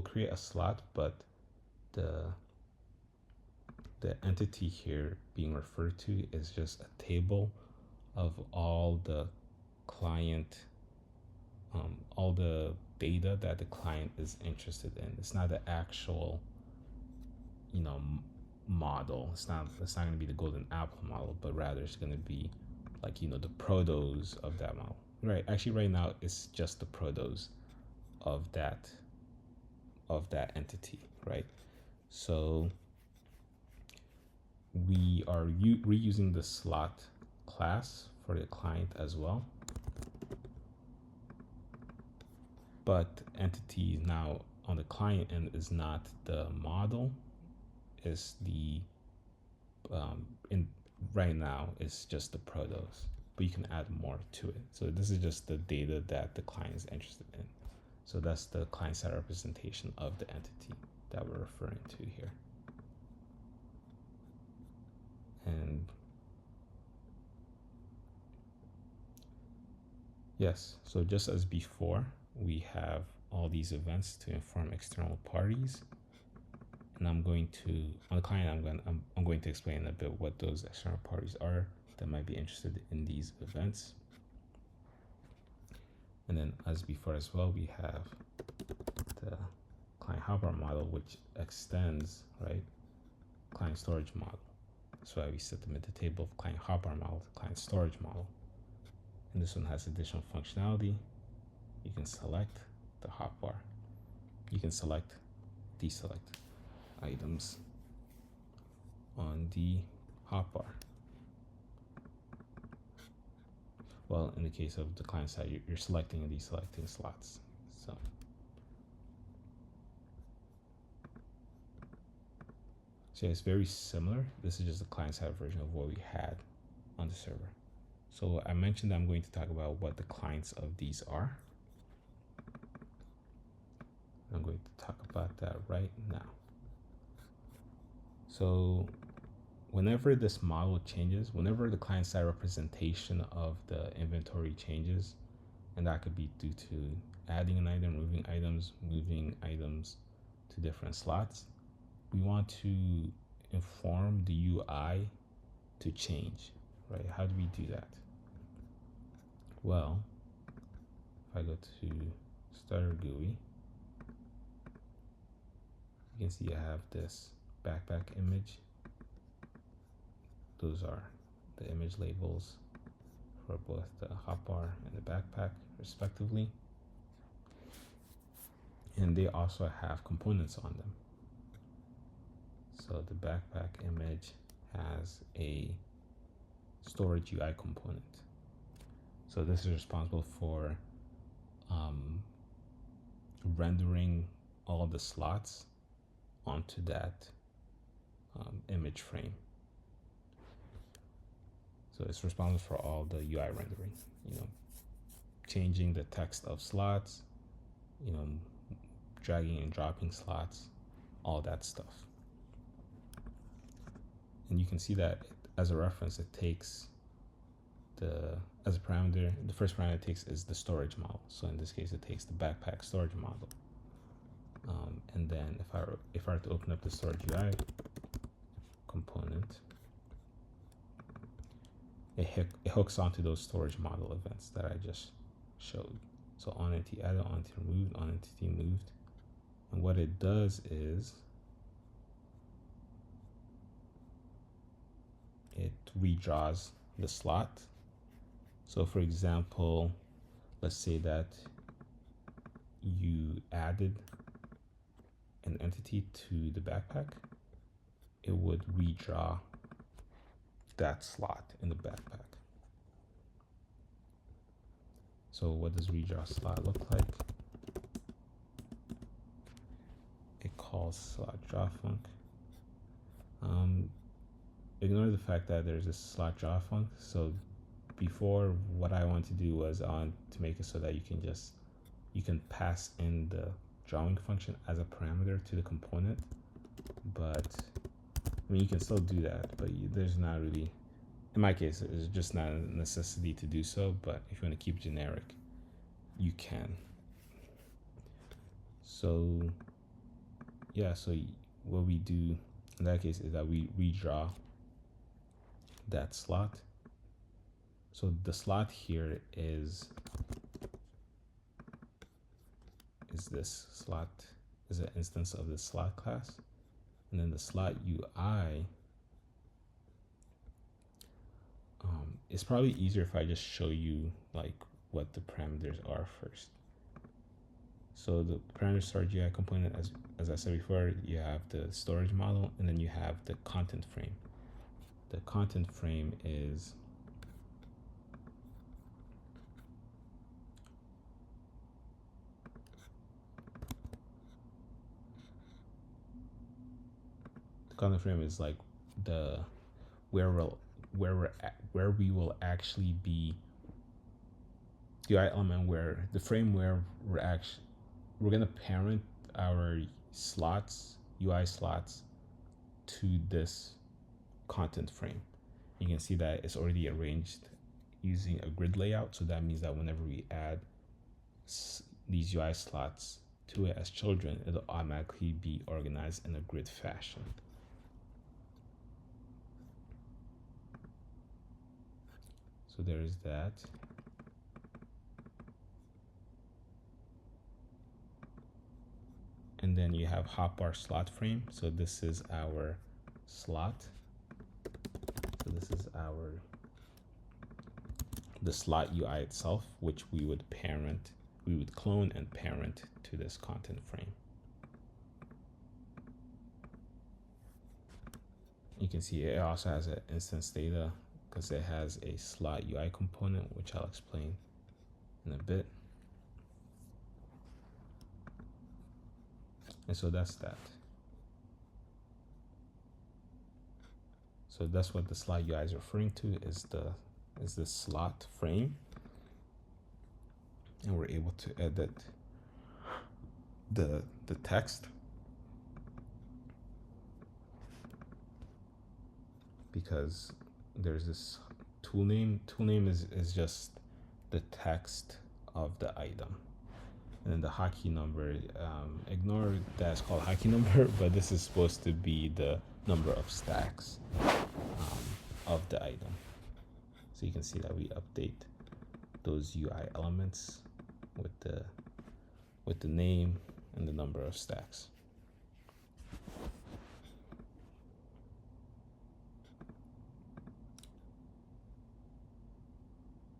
create a slot, but the entity here being referred to is just a table of all the client, all the data that the client is interested in. It's not the actual, model. It's not going to be the golden apple model, but rather it's going to be like, the protos of that model. Right. Actually, right now it's just the protos of that entity, right? So we are reusing the slot class for the client as well, but entity now on the client end is not the model, is the in right now it's just the protos, but you can add more to it. So this is just the data that the client is interested in. So that's the client-side representation of the entity that we're referring to here. And yes, so just as before, we have all these events to inform external parties. And I'm going to, on the client, I'm going to explain a bit what those external parties are that might be interested in these events. And then as before as well, we have the client hotbar model, which extends, right, client storage model. That's why we set them at the table of client hotbar model to client storage model. And this one has additional functionality. You can select the hotbar. You can select, deselect items on the hotbar. Well, in the case of the client side, you're selecting and deselecting slots. So yeah, it's very similar. This is just the client side version of what we had on the server. So I mentioned I'm going to talk about what the clients of these are. I'm going to talk about that right now. So whenever this model changes, whenever the client side representation of the inventory changes, and that could be due to adding an item, moving items to different slots, we want to inform the UI to change, right? How do we do that? Well, if I go to Starter GUI, you can see I have this backpack image. Those are the image labels for both the hotbar and the backpack, respectively. And they also have components on them. So the backpack image has a storage UI component. So this is responsible for rendering all the slots onto that image frame. So it's responsible for all the UI rendering, changing the text of slots, dragging and dropping slots, all that stuff. And you can see that as a reference, it takes as a parameter, the first parameter it takes is the storage model. So in this case, it takes the backpack storage model. And then if I were to open up the storage UI component, it hooks onto those storage model events that I just showed. So on entity added, on entity removed, on entity moved. And what it does is it redraws the slot. So for example, let's say that you added an entity to the backpack, it would redraw that slot in the backpack. So what does redraw slot look like? It calls slot draw func. Ignore the fact that there's a slot draw func. So before, what I want to do was to make it so that you can pass in the drawing function as a parameter to the component. But I mean, you can still do that, but there's not really, in my case, it's just not a necessity to do so. But if you want to keep generic, you can. So yeah, so what we do in that case is that we redraw that slot. So the slot here is this slot is an instance of the slot class, and then the slot UI. It's probably easier if I just show you like what the parameters are first. So the parameter storage UI component, as I said before, you have the storage model, and then you have the content frame. The content frame is like the where we will actually be UI element, where the frame where we're gonna parent our slots, UI slots, to this content frame. You can see that it's already arranged using a grid layout. So that means that whenever we add these UI slots to it as children, it'll automatically be organized in a grid fashion. So there is that. And then you have hotbar slot frame. So this is our slot. So this is the slot UI itself, which we would clone and parent to this content frame. You can see it also has an instance data because it has a slot UI component, which I'll explain in a bit. And so that's that. So that's what the slot UI is referring to, is the slot frame. And we're able to edit the text, because there's this tool name. Tool name is just the text of the item. And then the hotkey number, ignore that it's called hotkey number, but this is supposed to be the number of stacks of the item. So you can see that we update those UI elements with the name and the number of stacks.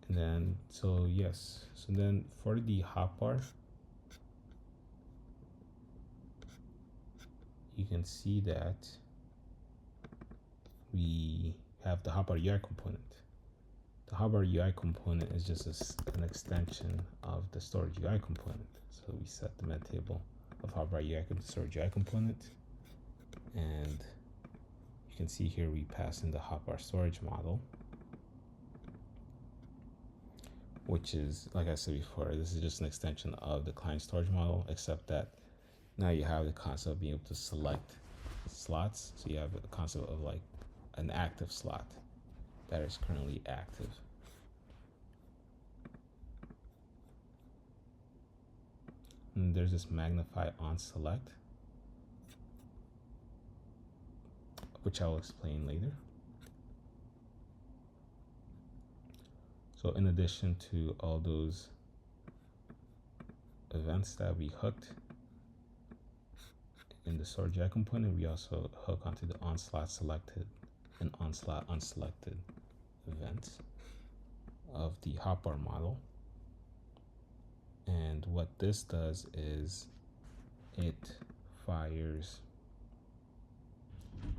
And then, so yes, so then for the hotbar, you can see that we have the hotbar UI component. The hotbar UI component is just an extension of the storage UI component. So we set the meta table of hotbar UI to storage UI component, and you can see here we pass in the hotbar storage model, which is, like I said before, this is just an extension of the client storage model, except that now you have the concept of being able to select slots. So you have the concept of like an active slot that is currently active. And there's this magnify on select, which I'll explain later. So in addition to all those events that we hooked in the storage UI component, we also hook onto the onslot selected and onslot unselected events of the hotbar model. And what this does is it fires,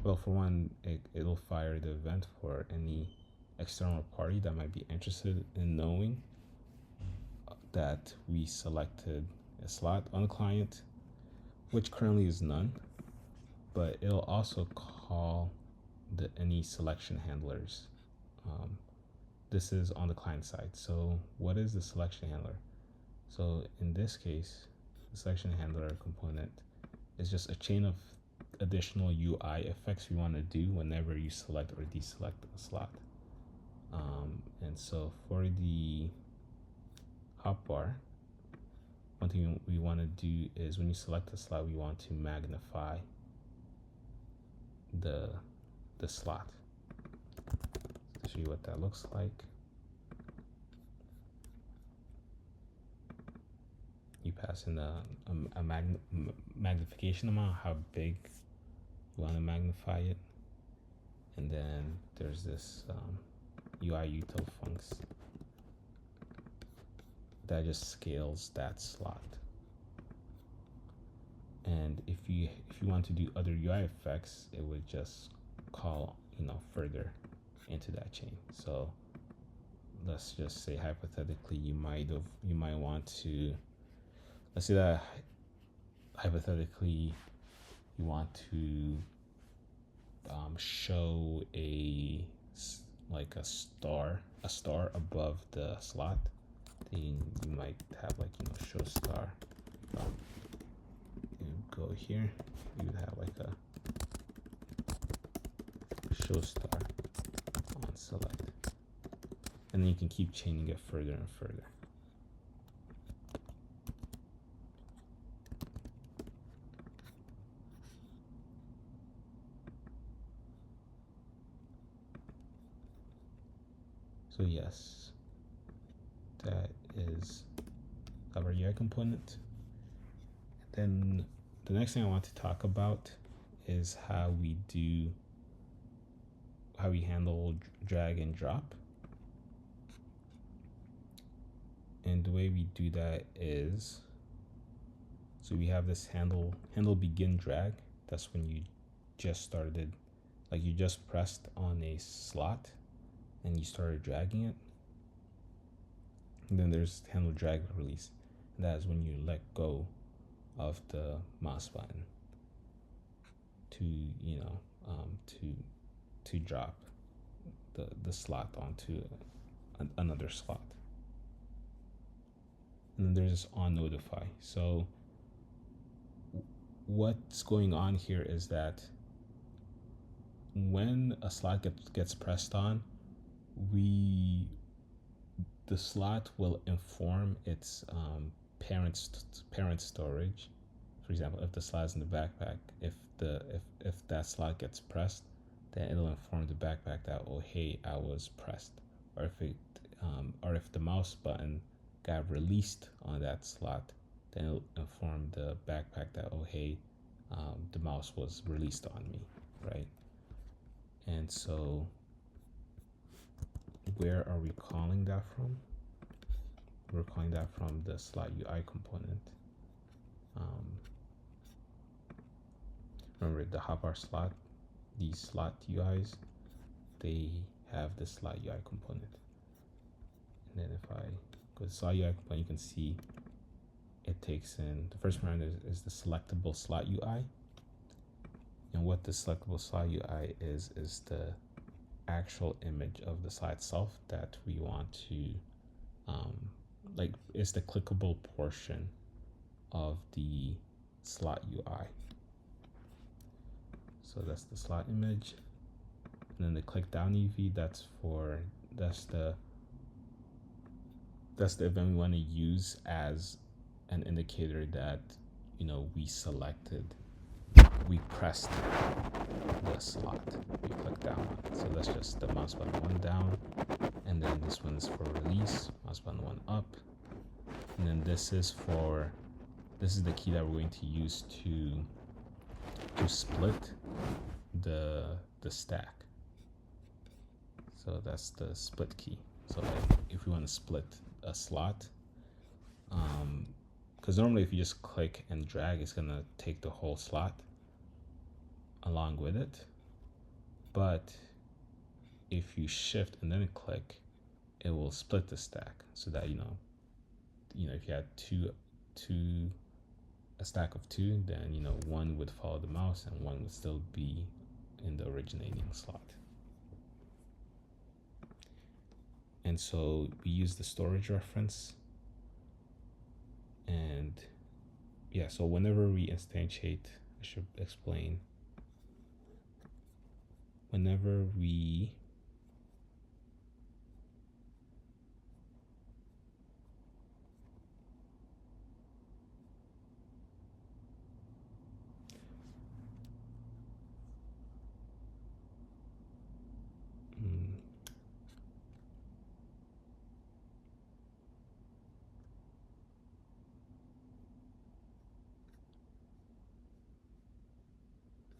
well, for one, it'll fire the event for any external party that might be interested in knowing that we selected a slot on the client, which currently is none, but it'll also call any selection handlers. This is on the client side. So what is the selection handler? So in this case, the selection handler component is just a chain of additional UI effects we want to do whenever you select or deselect a slot. And so for the hotbar, one thing we want to do is when you select a slot, we want to magnify the slot. To show you what that looks like. pass in a magnification amount, how big you want to magnify it. And then there's this UI util funcs that just scales that slot. And if you want to do other UI effects, it would just call further into that chain. So let's just say hypothetically you might want to, let's say that hypothetically you want to show a star above the slot. Then you might have show star. You go here, you would have a show star on select, and then you can keep chaining it further and further. So yes, that is our UI component. Then the next thing I want to talk about is how we handle drag and drop. And the way we do that is, so we have this handle begin drag. That's when you just started, you just pressed on a slot and you started dragging it. And then there's handle drag release. That is when you let go of the mouse button to to drop the slot onto another slot. And then there's this on notify. So what's going on here is that when a slot gets pressed on, the slot will inform its parent storage. For example, if the slot is in the backpack, if that slot gets pressed, then it'll inform the backpack that, oh hey, I was pressed. Or if the mouse button got released on that slot, then it'll inform the backpack that, oh hey, the mouse was released on me, right? And so where are we calling that from? We're calling that from the slot UI component. Remember the hotbar slot, these slot UIs, they have the slot UI component. And then if I go to slot UI component, you can see it takes in, the first parameter is the selectable slot UI. And what the selectable slot UI is the actual image of the slot itself that we want to, is the clickable portion of the slot UI. So that's the slot image. And then the click down EV, that's the event we want to use as an indicator that we pressed the slot, we click down on it. So that's just the mouse button 1 down, and then this one is for release, mouse button 1 up, and then this is the key that we're going to use to split the stack. So that's the split key. So if we want to split a slot, because normally if you just click and drag, it's gonna take the whole slot along with it. But if you shift and then click, it will split the stack so that if you had a stack of 2, then 1 would follow the mouse and 1 would still be in the originating slot. And so we use the storage reference. And yeah, so whenever we instantiate, I should explain, whenever we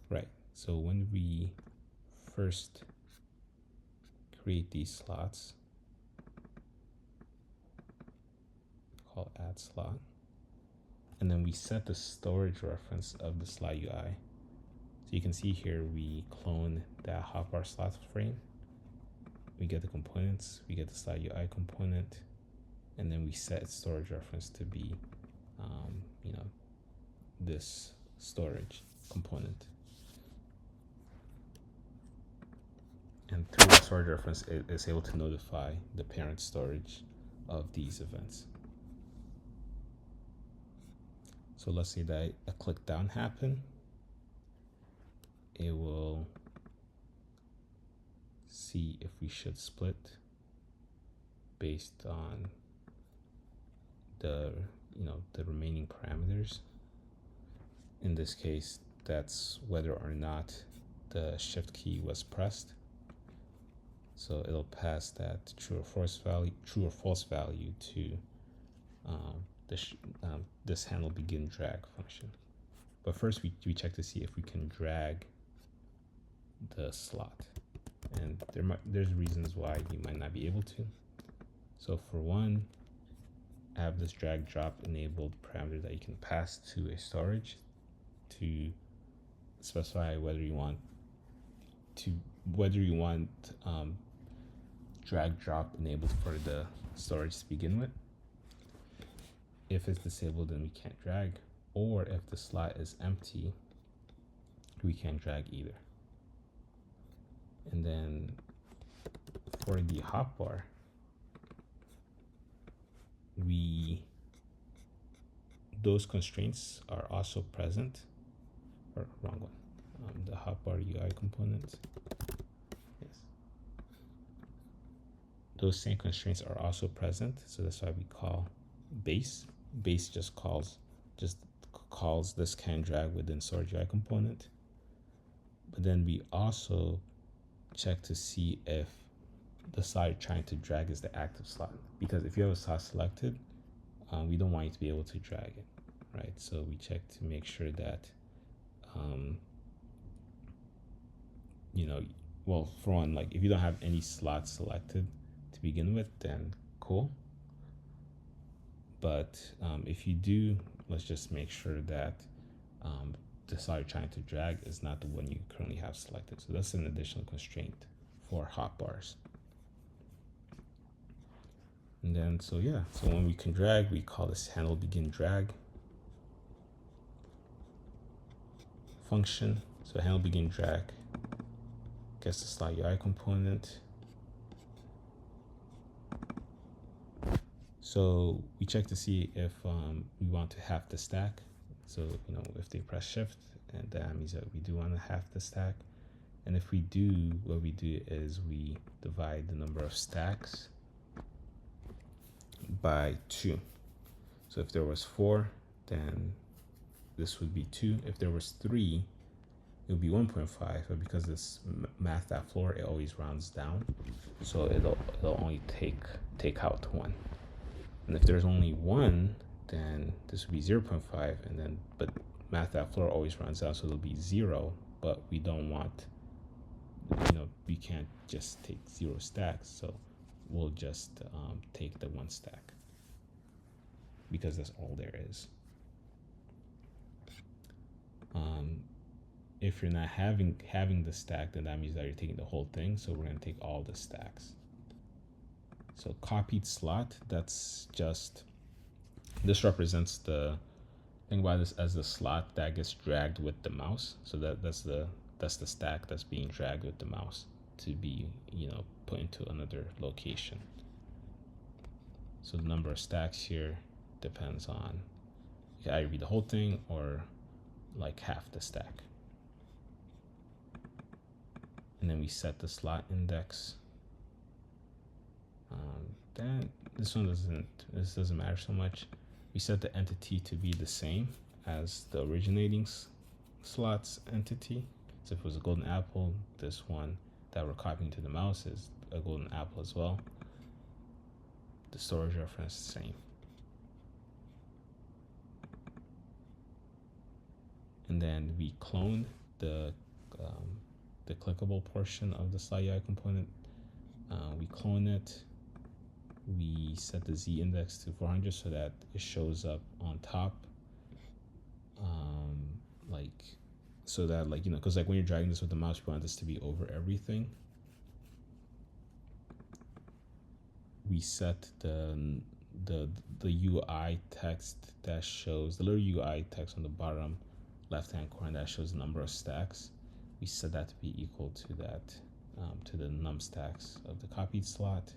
Right. So when we first create these slots, call add slot, and then we set the storage reference of the slot UI. So you can see here we clone that hotbar slot frame. We get the components, we get the slot UI component, and then we set its storage reference to be, this storage component. And through the storage reference, it is able to notify the parent storage of these events. So let's say that a click down happened. It will see if we should split based on the remaining parameters. In this case, that's whether or not the shift key was pressed. So it'll pass that true or false value to this handle begin drag function. But first we check to see if we can drag the slot, and there's reasons why you might not be able to. So for one, I have this drag drop enabled parameter that you can pass to a storage to specify whether you want drag drop enabled for the storage to begin with. If it's disabled, then we can't drag, or if the slot is empty, we can't drag either. And then for the hotbar, those constraints are also present, or wrong one, the hotbar UI component. Yes. Those same constraints are also present, so that's why we call base. Base just calls this can drag within storage UI component. But then we also check to see if the slot you're trying to drag is the active slot, because if you have a slot selected, we don't want you to be able to drag it, right? So we check to make sure that, well, for one, like if you don't have any slots selected to begin with, then cool. But if you do, let's just make sure that the slot you're trying to drag is not the one you currently have selected. So that's an additional constraint for hotbars. And then, so when we can drag, we call this handle begin drag function. So handle begin drag gets the slot UI component. So we check to see if we want to half the stack. So, if they press shift, and that means that we do want to half the stack. And if we do, what we do is we divide the number of stacks by 2. So if there was 4, then this would be 2. If there was 3, it would be 1.5. But because this math.floor, it always rounds down, so it'll only take out 1. And if there's only 1, then this would be 0.5, and then but math.floor always rounds down, so it'll be 0. But we don't want, we can't just take 0 stacks, so we'll just take the 1 stack, because that's all there is. If you're not having the stack, then that means that you're taking the whole thing, so we're going to take all the stacks. So copied slot, this represents think about this as the slot that gets dragged with the mouse. So that's the stack that's being dragged with the mouse to be, put into another location. So the number of stacks here depends on, you can either read the whole thing or like half the stack. And then we set the slot index. Then this doesn't matter so much. We set the entity to be the same as the originating slots entity. So if it was a golden apple, this one that we're copying to the mouse is a golden apple as well. The storage reference is the same. And then we clone the clickable portion of the slot UI component. We clone it. We set the Z index to 400 so that it shows up on top. So that because when you're dragging this with the mouse, you want this to be over everything. We set the UI text that shows the little UI text on the bottom left-hand corner that shows the number of stacks. We set that to be equal to that, to the num stacks of the copied slot.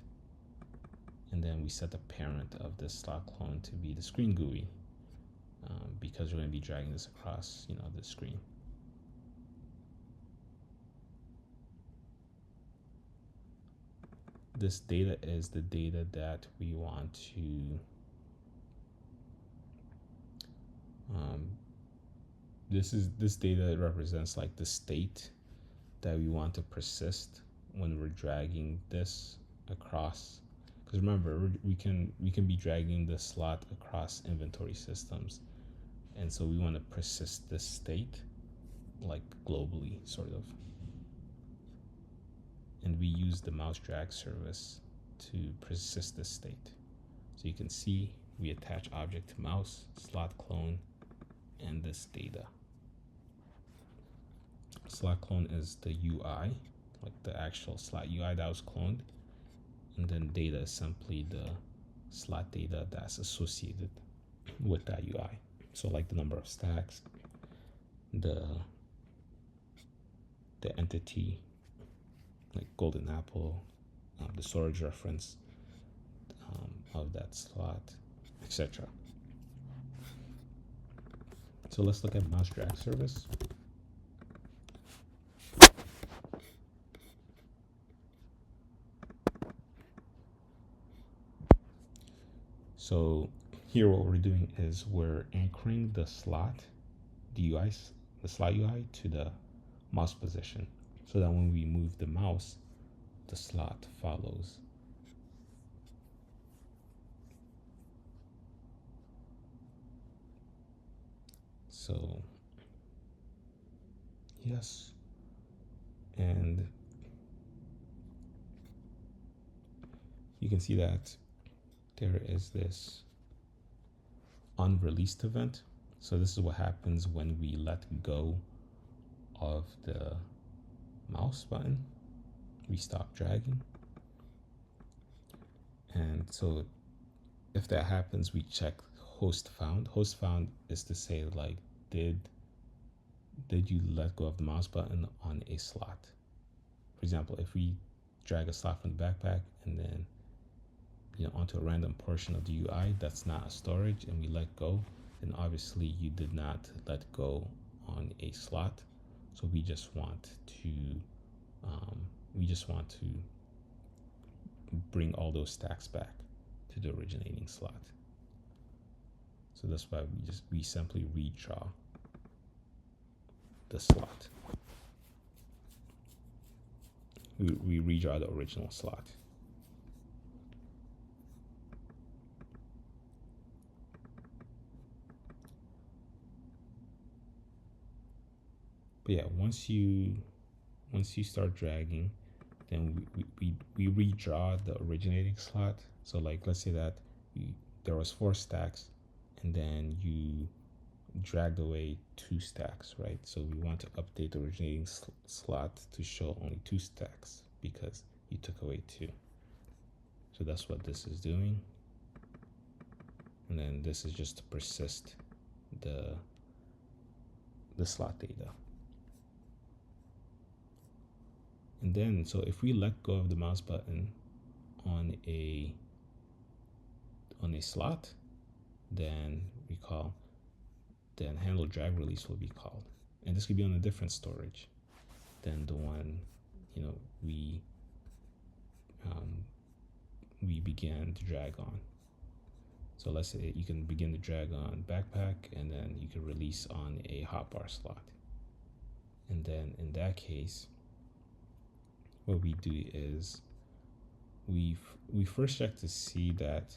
And then we set the parent of this slot clone to be the screen GUI, because we're going to be dragging this across, the screen. This data is the data that we want to this data represents like the state that we want to persist when we're dragging this across. Because remember, we can be dragging the slot across inventory systems, and so we want to persist this state like globally, sort of. And we use the mouse drag service to persist this state. So you can see we attach object to mouse, slot clone, and this data. Slot clone is the UI, like the actual slot UI that was cloned. And then data is simply the slot data that's associated with that UI. So like the number of stacks, the entity, like golden apple, the storage reference of that slot, etc. So let's look at mouse drag service. So here what we're doing is we're anchoring the slot, the slot UI to the mouse position, so that when we move the mouse, the slot follows. So yes, and you can see that there is this unreleased event. So this is what happens when we let go of the mouse button. We stop dragging. And so if that happens, we check host found. Host found is to say, like, did you let go of the mouse button on a slot? For example, if we drag a slot from the backpack and then onto a random portion of the UI that's not a storage, and we let go, then obviously you did not let go on a slot. So we just want to bring all those stacks back to the originating slot. So that's why we simply redraw the slot. We redraw the original slot. But yeah, once you start dragging, then we redraw the originating slot. So like, let's say that there was 4 stacks, and then you dragged away 2 stacks, right? So we want to update the originating slot to show only 2 stacks because you took away 2. So that's what this is doing. And then this is just to persist the slot data. And then, so if we let go of the mouse button on a slot, then handle drag release will be called. And this could be on a different storage than the one, we began to drag on. So let's say you can begin to drag on backpack, and then you can release on a hotbar slot. And then in that case, what we do is we first check to see that,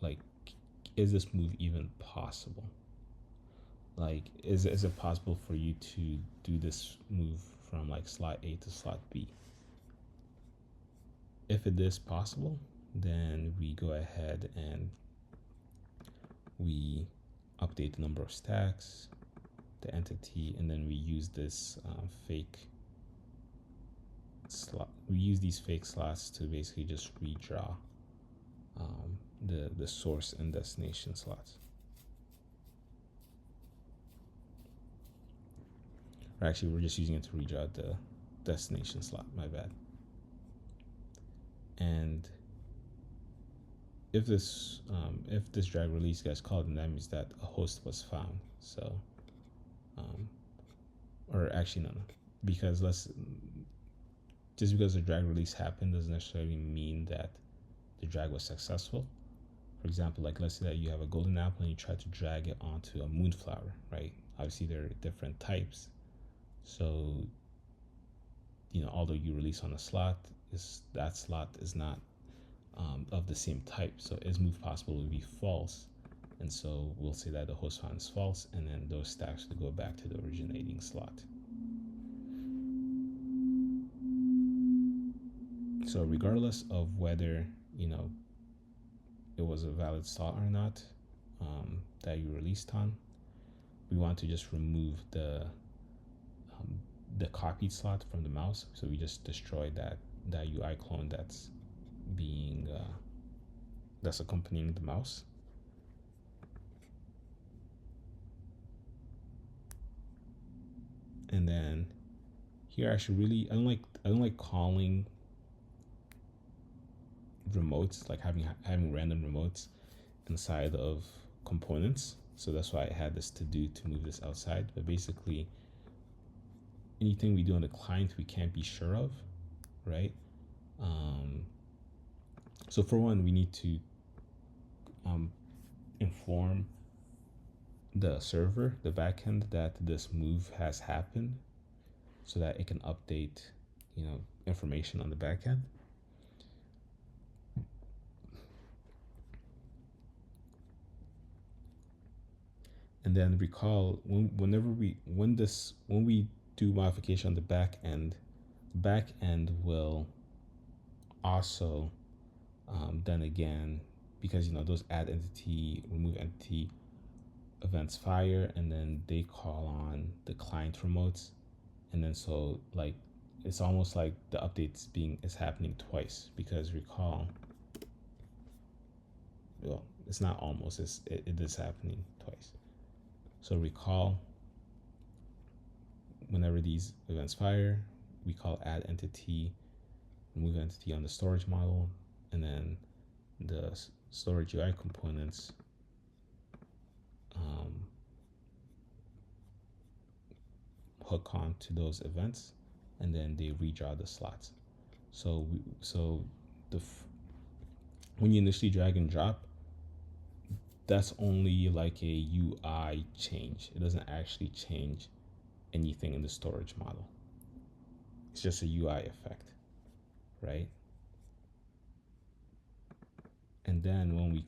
like, is this move even possible? like, is it possible for you to do this move from like slot A to slot B? If it is possible, then we go ahead and we update the number of stacks, the entity, and then we use this fake slot. We use these fake slots to basically just redraw the source and destination slots. Or actually, we're just using it to redraw the destination slot. My bad. And if this drag release gets called, then that means that a host was found. So, or actually no, because just because the drag release happened doesn't necessarily mean that the drag was successful. For example, like let's say that you have a golden apple and you try to drag it onto a moonflower, right? Obviously there are different types. So, although you release on a slot, that slot is not of the same type. So is move possible would be false. And so we'll say that the host found is false, and then those stacks will go back to the originating slot. So regardless of whether, it was a valid slot or not that you released on, we want to just remove the copied slot from the mouse. So we just destroy that UI clone that's accompanying the mouse. And then here, actually, I don't like calling remotes, like having random remotes inside of components. So that's why I had this to move this outside. But basically, anything we do on the client, we can't be sure of, right? So for one, we need to inform the server, the backend, that this move has happened, so that it can update, information on the backend. And then recall when we do modification on the back end will also then again, because those add entity, remove entity events fire, and then they call on the client remotes, and then so like it's almost like the updates is happening twice, because recall, well, it's not almost, it is happening twice. So recall, whenever these events fire, we call add entity, remove entity on the storage model, and then the storage UI components hook on to those events, and then they redraw the slots. So when you initially drag and drop, that's only like a UI change. It doesn't actually change anything in the storage model. It's just a UI effect, right? And then when we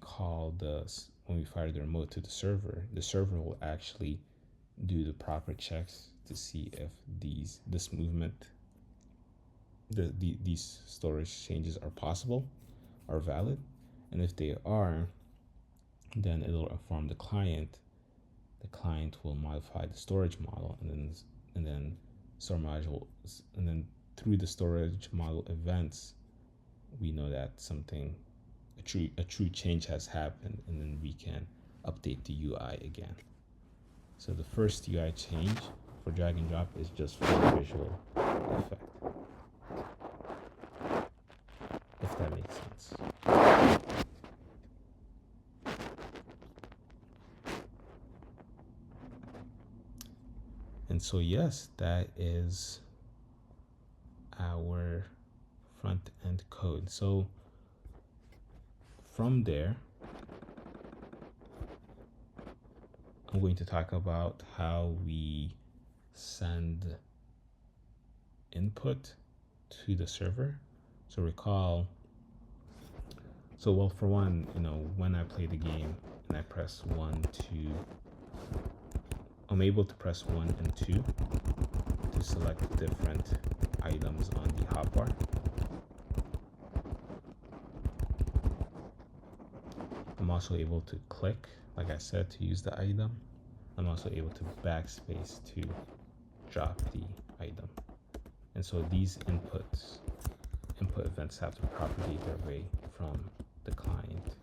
fire the remote to the server will actually do the proper checks to see if these storage changes are possible, are valid, and if they are, then it'll inform the client. The client will modify the storage model, and then through the storage model events, we know that a true change has happened, and then we can update the UI again. So the first UI change for drag and drop is just for visual effect, if that makes sense. And so yes, that is our front end code. So from there, I'm going to talk about how we send input to the server. So recall, for one, when I play the game and I press 1 to I'm able to press 1 and 2 to select different items on the hotbar. I'm also able to click, like I said, to use the item. I'm also able to backspace to drop the item. And so these input events have to propagate their way from the client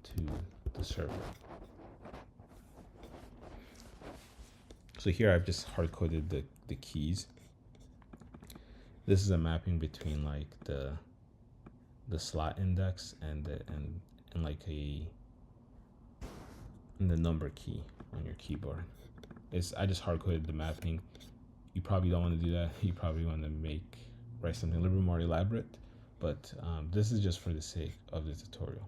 to the server. So here I've just hard-coded the keys. This is a mapping between like the slot index and like the number key on your keyboard. I just hard-coded the mapping. You probably don't want to do that. You probably want to write something a little bit more elaborate, but this is just for the sake of the tutorial.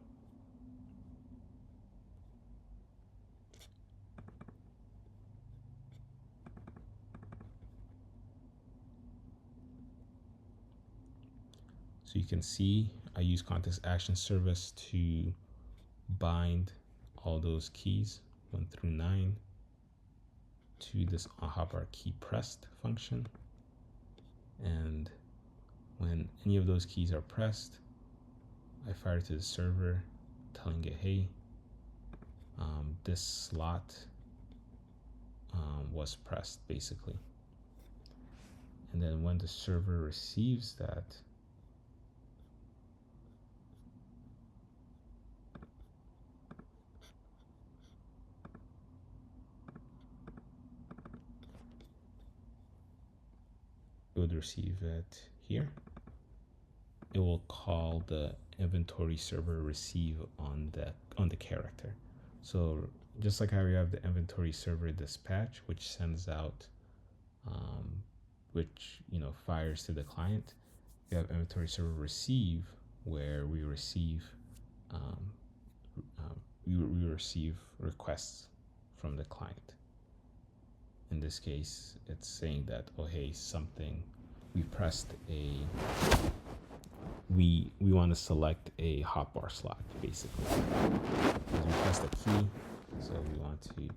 So you can see I use context action service to bind all those keys 1 through 9 to this hotbar key pressed function. And when any of those keys are pressed, I fire to the server telling it, hey, this slot was pressed, basically. And then when the server receives that, it would receive it here. It will call the inventory server receive on the character. So just like how we have the inventory server dispatch, which sends out, which fires to the client, we have inventory server receive, where we receive we receive requests from the client. In this case, it's saying that, oh hey, we pressed we want to select a hotbar slot, basically. Because we pressed a key, so we want to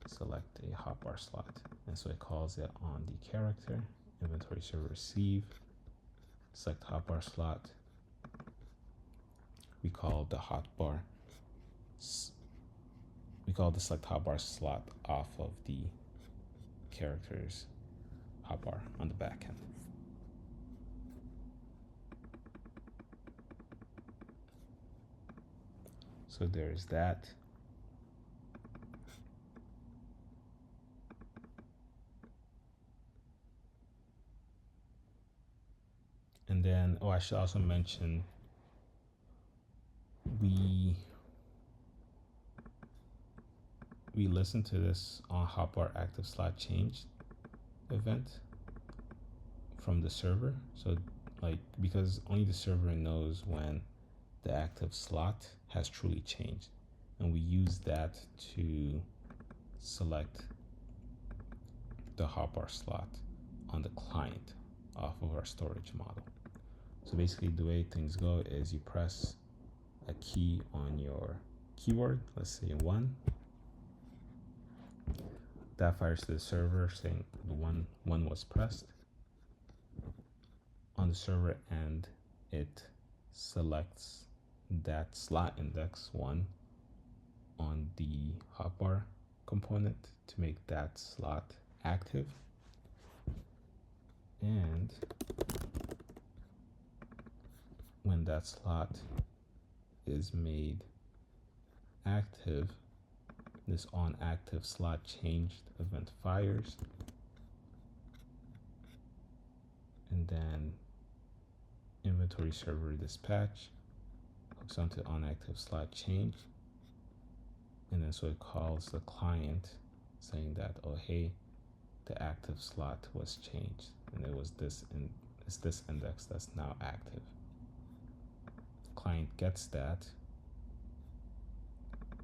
select a hotbar slot. And so it calls it on the character, inventory server receive, select hotbar slot. We call the select hotbar slot off of the character's hotbar on the backend. So there's that. And then, I should also mention, we listen to this on hotbar active slot change event from the server. So because only the server knows when the active slot has truly changed, and we use that to select the hotbar slot on the client off of our storage model. So basically the way things go is you press a key on your keyboard, let's say 1. That fires to the server saying the one was pressed. On the server end, it selects that slot index 1 on the hotbar component to make that slot active. And when that slot is made active, this on active slot changed event fires, and then inventory server dispatch hooks onto on active slot change, and then so it calls the client saying that, oh hey, the active slot was changed, and it's this index that's now active. The client gets that,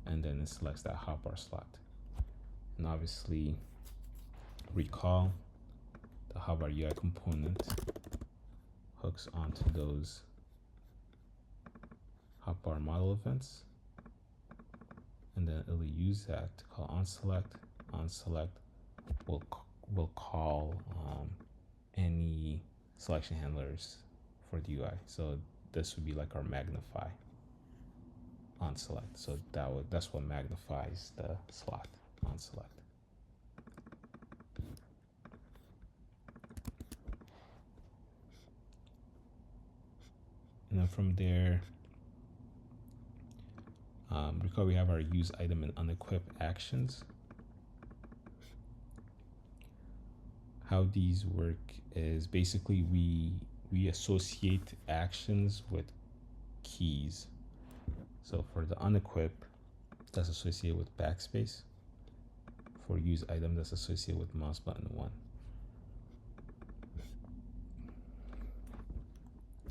and then it selects that hotbar slot. And obviously, recall the hotbar UI component hooks onto those hotbar model events, and then it'll use that to call onSelect, will call any selection handlers for the UI. So this would be like our magnify on select. So that's what magnifies the slot on select. And then from there, recall we have our use item and unequip actions. How these work is basically we associate actions with keys. So for the unequip, that's associated with backspace. For use item, that's associated with mouse button 1.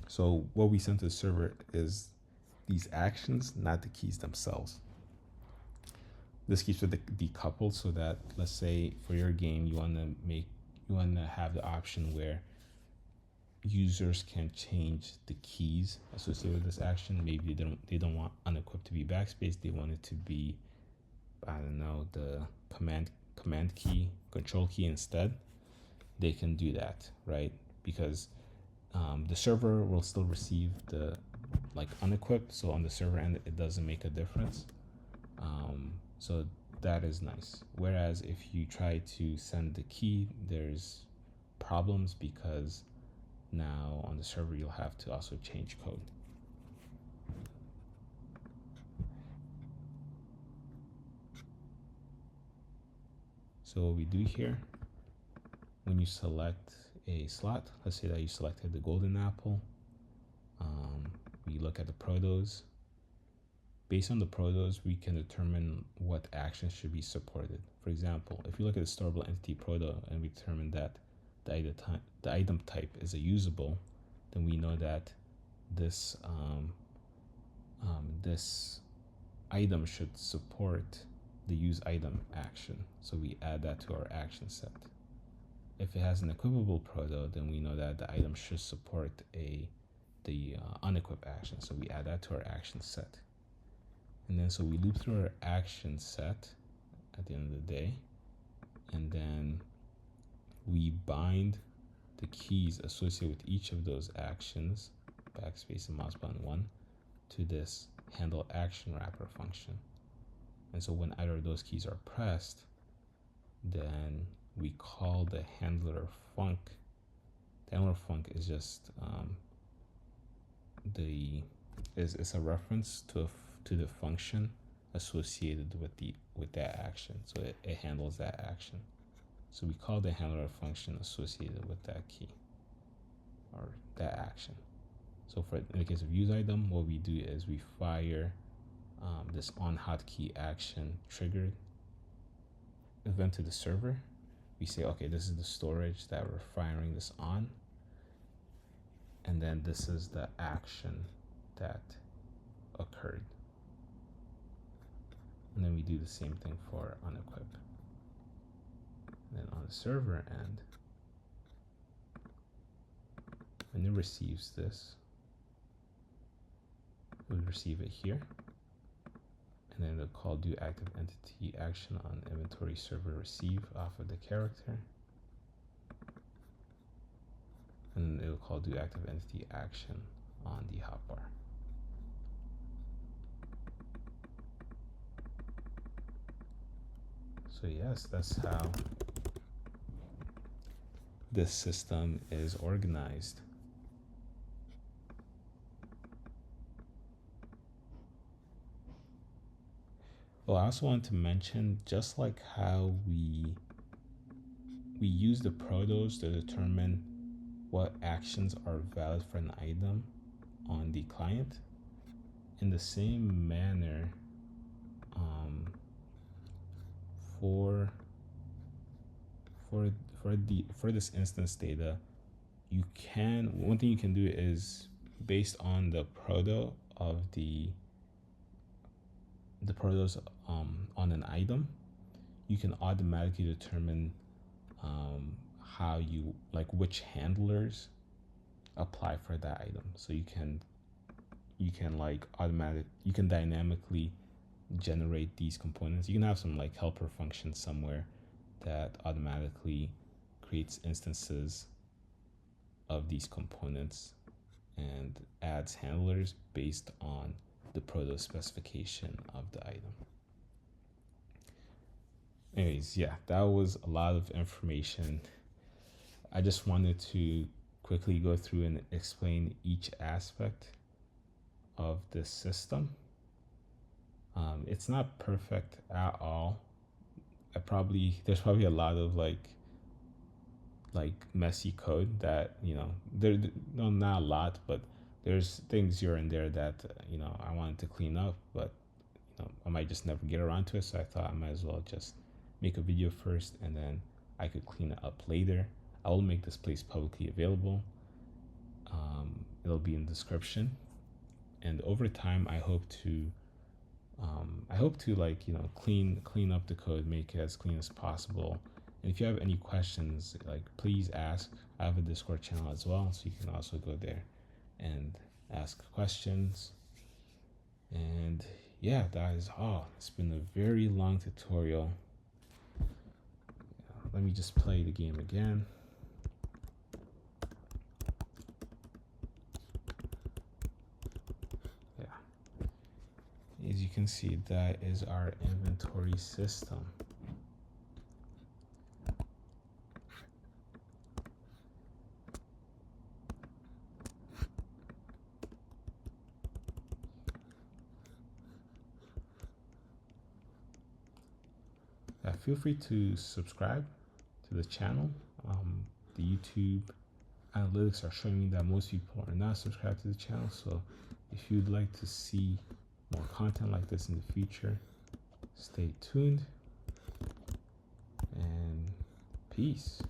So what we send to the server is these actions, not the keys themselves. This keeps it decoupled so that, let's say for your game, you want to have the option where users can change the keys associated with this action. Maybe they don't want unequipped to be backspace. They want it to be, I don't know, the command key, control key instead. They can do that, right? Because the server will still receive the unequipped. So on the server end, it doesn't make a difference. So that is nice. Whereas if you try to send the key, there's problems because now on the server, you'll have to also change code. So what we do here, when you select a slot, let's say that you selected the golden apple, we look at the protos. Based on the protos, we can determine what actions should be supported. For example, if you look at the storeable entity proto and we determine that the item type is a usable, then we know that this this item should support the use item action. So we add that to our action set. If it has an equipable proto, then we know that the item should support the unequip action. So we add that to our action set. And then so we loop through our action set at the end of the day, and then we bind the keys associated with each of those actions, backspace and mouse button 1, to this handle action wrapper function. And so when either of those keys are pressed, then we call the handler func. The handler func is just it's a reference to the function associated with that action. So it handles that action. So we call the handler function associated with that key or that action. So in the case of use item, what we do is we fire this on hotkey action triggered event to the server. We say, okay, this is the storage that we're firing this on. And then this is the action that occurred. And then we do the same thing for unequip. Then on the server end, when it receives this, we receive it here. And then the call do active entity action on inventory server receive off of the character. And it will call do active entity action on the hotbar. So yes, that's how this system is organized. Well, I also want to mention, just like how we use the protos to determine what actions are valid for an item on the client, in the same manner, for this instance data, one thing you can do is, based on the proto of the protos on an item, you can automatically determine how you which handlers apply for that item. So you can dynamically generate these components. You can have some helper function somewhere that automatically creates instances of these components and adds handlers based on the proto specification of the item. Anyways, yeah, that was a lot of information. I just wanted to quickly go through and explain each aspect of this system. It's not perfect at all. There's probably a lot of like messy code that, no, not a lot, but there's things here and there that, I wanted to clean up, but, I might just never get around to it. So I thought I might as well just make a video first and then I could clean it up later. I will make this place publicly available. It'll be in the description. And over time, I hope to clean up the code, make it as clean as possible. And if you have any questions, please ask. I have a Discord channel as well, so you can also go there and ask questions. And yeah, that is all. It's been a very long tutorial. Let me just play the game again. As you can see, that is our inventory system. Feel free to subscribe to the channel. The YouTube analytics are showing me that most people are not subscribed to the channel. So if you'd like to see more content like this in the future, stay tuned and peace.